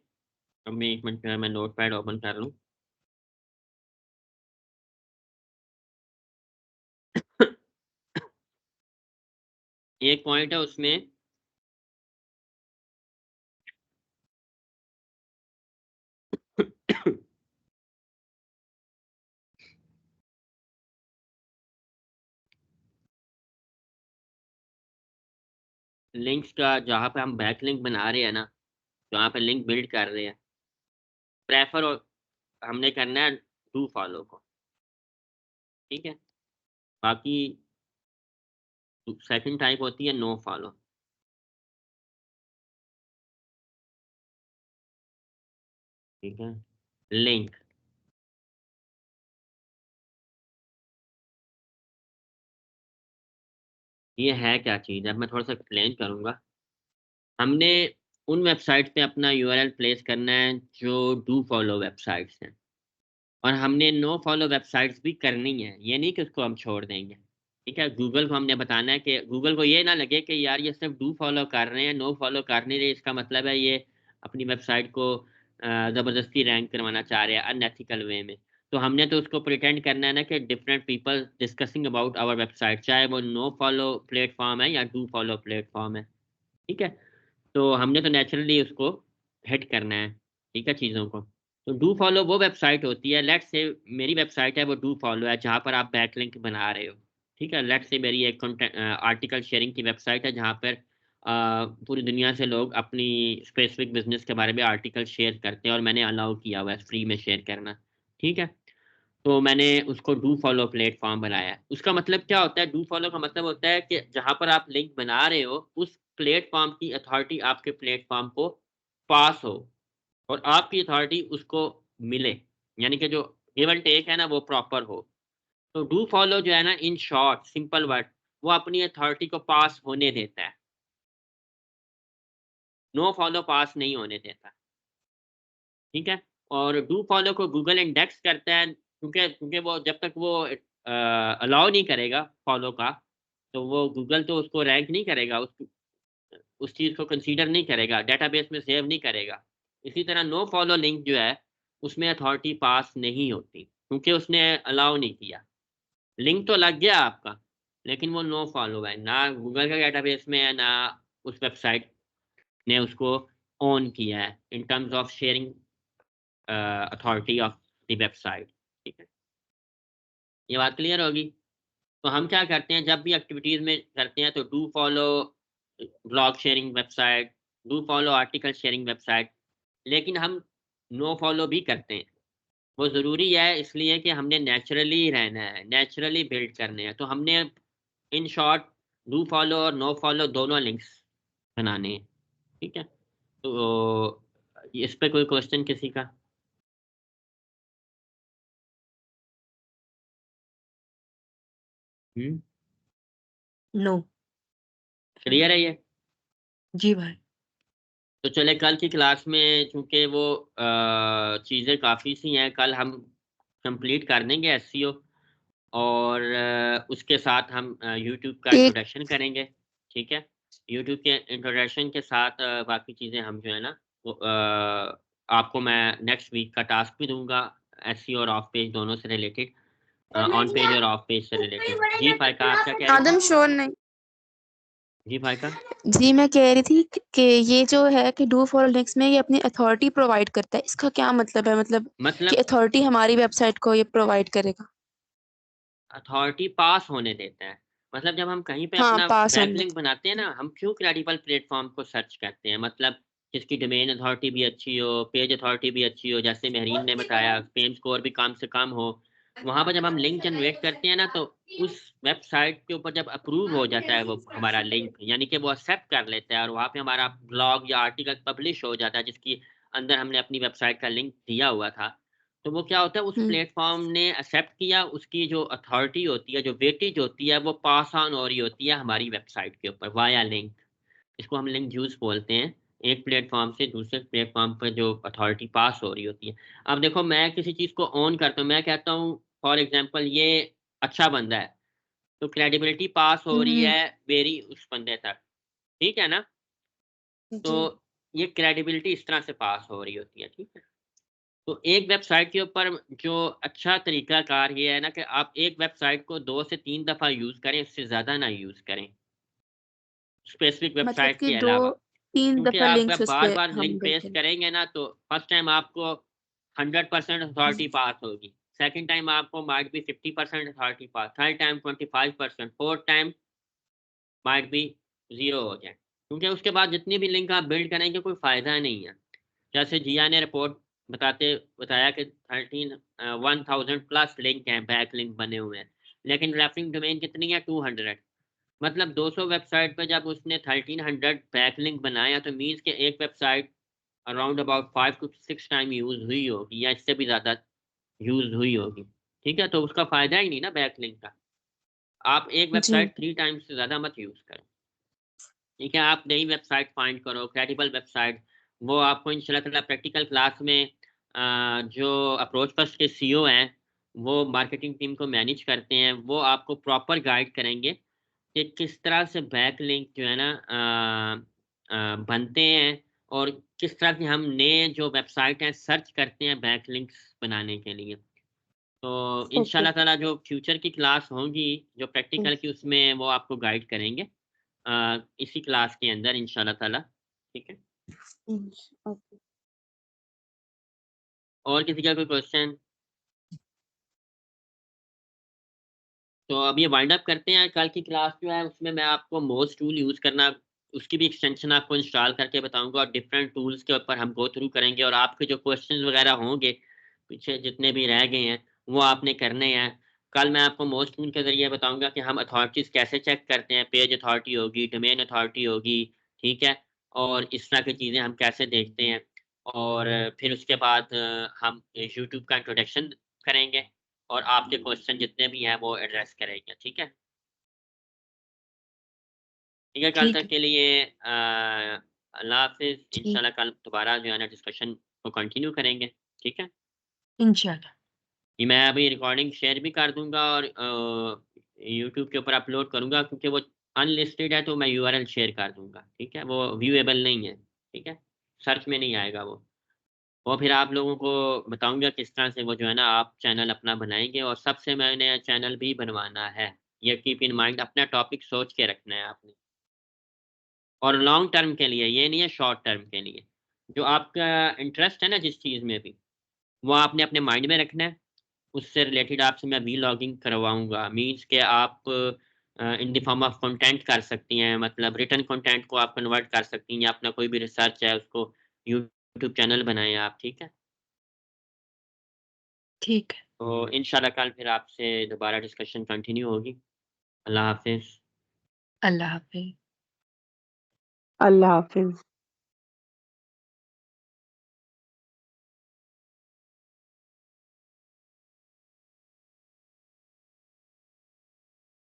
अभी 1 मिनट मैं नोटपैड ओपन कर लूँ। एक पॉइंट है उसमें लिंक्स का, जहाँ पे हम बैकलिंक बना रहे हैं ना, जहाँ पे लिंक बिल्ड कर रहे हैं, प्रेफर हमने करना है डू फॉलो को, ठीक है। बाकी सेकंड टाइप होती है नो फॉलो, ठीक है। लिंक, ये है क्या चीज़? अब मैं थोड़ा सा एक्सप्लेन करूँगा। हमने उन वेबसाइट पे अपना यूआरएल प्लेस करना है जो डू फॉलो वेबसाइट्स हैं, और हमने नो फॉलो वेबसाइट्स भी करनी है, ये नहीं कि उसको हम छोड़ देंगे, ठीक है। गूगल को हमने बताना है कि गूगल को ये ना लगे कि यार ये सिर्फ डू फॉलो कर रहे हैं, नो फॉलो कर नहीं रहे, इसका मतलब है ये अपनी वेबसाइट को ज़बरदस्ती रैंक करवाना चाह रहे हैं अनएथिकल वे में। तो हमने तो उसको प्रिटेंड करना है ना कि different people discussing about our website, चाहे वो नो फॉलो प्लेटफॉर्म है या डू फॉलो प्लेटफॉर्म है, ठीक है। तो हमने तो नेचुरली उसको हिट करना है, ठीक है, चीज़ों को। तो डू फॉलो वो वेबसाइट होती है, लेट्स से मेरी वेबसाइट है वो डू फॉलो है, जहाँ पर आप बैकलिंक बना रहे हो, ठीक है। लेट्स से मेरी एक आर्टिकल शेयरिंग की वेबसाइट है, जहाँ पर पूरी दुनिया से लोग अपनी स्पेसिफिक बिजनेस के बारे में आर्टिकल शेयर करते हैं, और मैंने अलाउ किया हुआ है फ्री में शेयर करना, ठीक है। तो मैंने उसको डू फॉलो प्लेटफॉर्म बनाया है। उसका मतलब क्या होता है? डू फॉलो का मतलब होता है कि जहाँ पर आप लिंक बना रहे हो, उस प्लेटफॉर्म की अथॉरिटी आपके प्लेटफॉर्म को पास हो, और आपकी अथॉरिटी उसको मिले, यानी कि जो गिव एंड टेक है ना वो प्रॉपर हो। तो डू फॉलो जो है ना, इन शॉर्ट सिंपल वर्ड, वो अपनी अथॉरिटी को पास होने देता है, नो फॉलो पास नहीं होने देता, ठीक है। और डू फॉलो को गूगल इंडेक्स करता है, क्योंकि क्योंकि वो जब तक वो अलाउ नहीं करेगा फॉलो का, तो वो गूगल तो उसको रैंक नहीं करेगा, उस चीज़ को कंसीडर नहीं करेगा, डेटाबेस में सेव नहीं करेगा। इसी तरह नो फॉलो लिंक जो है, उसमें अथॉरिटी पास नहीं होती, क्योंकि उसने अलाउ नहीं किया। लिंक तो लग गया आपका, लेकिन वो नो फॉलो है, ना गूगल का डेटाबेस में है, ना उस वेबसाइट ने उसको ऑन किया है in terms of sharing authority of the website, ठीक है। ये बात क्लियर होगी? तो हम क्या करते हैं जब भी एक्टिविटीज़ में करते हैं, तो do follow blog sharing website, do follow article sharing website, लेकिन हम नो फॉलो भी करते हैं। वो ज़रूरी है इसलिए कि हमने नेचुरली रहना है, नेचुरली बिल्ड करने हैं। तो हमने इन शॉर्ट डू फॉलो और नो फॉलो दोनों लिंक्स बनाने हैं, ठीक है। तो इस पे कोई क्वेश्चन किसी का? नो। क्लियर है ये? जी भाई। तो चले कल की क्लास में, चूँकि वो चीज़ें काफ़ी सी हैं, कल हम कंप्लीट कर देंगे एसईओ, और उसके साथ हम यूट्यूब का एक इंट्रोडक्शन करेंगे, ठीक है। यूट्यूब के इंट्रोडक्शन के साथ बाकी चीज़ें हम जो है ना वो आपको मैं नेक्स्ट वीक का टास्क भी दूँगा, एसईओ और ऑफ पेज दोनों से रिलेटेड, ऑन पेज और ऑफ पेज से रिलेटेड। जी फाइका, आप क्या कह रही थी? आदम शोर नहीं। जी फाइका? जी मैं कह रही थी कि ये जो है कि डू फॉलो लिंक्स में ये अपनी अथॉरिटी प्रोवाइड करता है, इसका क्या मतलब है? मतलब कि मतलब अथॉरिटी हमारी वेबसाइट को ये प्रोवाइड करेगा। अथॉरिटी पास होने देता है। मतलब जब हम कहीं पे हाँ, अपना पास ऑन बैकलिंक बनाते हैं ना, हम क्यों क्रेडिबल प्लेटफ़ॉर्म को सर्च करते हैं? मतलब जिसकी डोमेन अथॉरिटी भी अच्छी हो, पेज अथॉरिटी भी अच्छी हो, जैसे मेहरीन ने बताया, फेम स्कोर भी कम से कम हो। वहाँ पर जब हम लिंक जनरेट करते हैं ना, तो उस वेबसाइट के ऊपर जब अप्रूव हो जाता है वो हमारा लिंक, यानी कि वो एक्सेप्ट कर लेता है और वहाँ पे हमारा ब्लॉग या आर्टिकल पब्लिश हो जाता है, जिसकी अंदर हमने अपनी वेबसाइट का लिंक दिया हुआ था। तो वो क्या होता है, उस हुँ, प्लेटफ़ॉर्म ने एक्सेप्ट किया, उसकी जो अथॉरिटी होती है, जो वेटेज होती है, वो पास ऑन हो रही होती है हमारी वेबसाइट के ऊपर वाया लिंक। इसको हम लिंक ड्यूस बोलते हैं। एक प्लेटफ़ॉर्म से दूसरे प्लेटफ़ॉर्म पर जो अथॉरिटी पास हो रही होती है। अब देखो मैं किसी चीज़ को ऑन करता हूँ, मैं कहता हूँ फॉर एग्ज़ाम्पल ये अच्छा बंदा है, तो क्रेडिबिलिटी पास हो रही हुँ, है मेरी उस बंदे तक, ठीक है ना? तो जी, ये क्रेडिबिलिटी इस तरह से पास हो रही होती है, ठीक है? तो एक वेबसाइट के ऊपर जो अच्छा तरीकाकार ये है ना कि आप एक वेबसाइट को 2 से 3 दफ़ा यूज़ करें, इससे ज़्यादा ना यूज़ करें, स्पेसिफ़िक मतलब वेबसाइट कि के अलावा। 2-3 क्योंकि दफ़ा आप लिंक्स जब उस पे बार-बार हम लिंक पेस्ट देखें। करेंगे ना, तो फर्स्ट टाइम आपको 100% अथॉरिटी पास होगी, सेकंड टाइम आपको might be 50% authority pass, third time 25%, fourth time might be 0 हो जाए। क्योंकि उसके बाद जितनी भी लिंक आप बिल्ड करेंगे कोई फ़ायदा नहीं है। जैसे जिया ने रिपोर्ट बताया कि 1000 प्लस लिंक हैं, बैक लिंक बने हुए हैं। लेकिन रेफरिंग डोमेन कितनी है? 200। मतलब 200 वेबसाइट पे जब उसने 1300 बैक लिंक बनाया, तो मीन्स कि एक website around about 5 to 6 time use हुई होगी या इससे भी ज़्यादा यूज़ हुई होगी। ठीक है? तो उसका फ़ायदा ही नहीं ना बैक लिंक का। आप एक जी, वेबसाइट 3 टाइम्स से ज़्यादा मत यूज़ करें। ठीक है? आप नई वेबसाइट फाइंड करो, क्रेडिबल वेबसाइट, वो आपको इंशाल्लाह ताला प्रैक्टिकल क्लास में जो अप्रोच फर्स्ट के सीईओ हैं, वो मार्केटिंग टीम को मैनेज करते हैं, वो आपको प्रॉपर गाइड करेंगे कि किस तरह से बैकलिंक जो है ना बनते हैं और किस तरह से हम नए जो वेबसाइट हैं सर्च करते हैं बैकलिंक्स बनाने के लिए। तो ओके। इंशाल्लाह ताला जो फ्यूचर की क्लास होंगी, जो हुँ, प्रैक्टिकल की, उसमें वो आपको गाइड करेंगे इसी क्लास के अंदर इंशाल्लाह ताला, ठीक है? हुँ, ओके। और किसी का कोई क्वेश्चन? तो अब ये वाइंड अप करते हैं। कल की क्लास जो है उसमें मैं आपको मोज़ टूल यूज़ करना, उसकी भी एक्सटेंशन आपको इंस्टॉल करके बताऊँगा और डिफरेंट टूल्स के ऊपर हम गो थ्रू करेंगे और आपके जो क्वेश्चंस वगैरह होंगे, पीछे जितने भी रह गए हैं, वो आपने करने हैं। कल मैं आपको मोज़ टूल के ज़रिए बताऊँगा कि हम अथॉरिटीज़ कैसे चेक करते हैं, पेज अथॉरिटी होगी, डोमेन अथॉरिटी होगी, ठीक है? और इस तरह की चीज़ें हम कैसे देखते हैं और फिर उसके बाद हम यूट्यूब का इंट्रोडक्शन करेंगे और आपके क्वेश्चन जितने भी हैं वो एड्रेस करेंगे, ठीक है? ठीक है, कल ठीक तक है, के लिए अल्लाह हाफ़िज़। ठीक, इंशाल्लाह कल दोबारा जो है ना डिस्कशन को कंटिन्यू करेंगे, ठीक है? इंशाल्लाह। ये मैं अभी रिकॉर्डिंग शेयर भी कर दूँगा और यूट्यूब के ऊपर अपलोड करूँगा क्योंकि वो अनलिस्टेड है, तो मैं यूआरएल शेयर कर दूँगा, ठीक है? वो व्यूएबल नहीं है, ठीक है? सर्च में नहीं आएगा वो। और फिर आप लोगों को बताऊँगा किस तरह से वो जो है ना आप चैनल अपना बनाएँगे और सबसे मैंने चैनल भी बनवाना है। ये कीप इन माइंड, अपना टॉपिक सोच के रखना है आपने। और लॉन्ग टर्म के लिए, ये नहीं है शॉर्ट टर्म के लिए। जो आपका इंटरेस्ट है ना जिस चीज़ में भी, वो आपने अपने माइंड में रखना है। उससे रिलेटेड आपसे मैं वीलॉगिंग करवाऊँगा। मीन्स कि आप in the form of content कर सकती हैं, मतलब रिटन कंटेंट को आप कन्वर्ट कर सकती हैं या अपना कोई भी रिसर्च है उसको यूट्यूब चैनल बनाएँ आप, ठीक है? ठीक है, तो इंशाल्लाह कल फिर आपसे दोबारा डिस्कशन कंटिन्यू होगी। अल्लाह हाफ़िज़। अल्लाह हाफ़िज़। अल्लाह हाफ़िज़।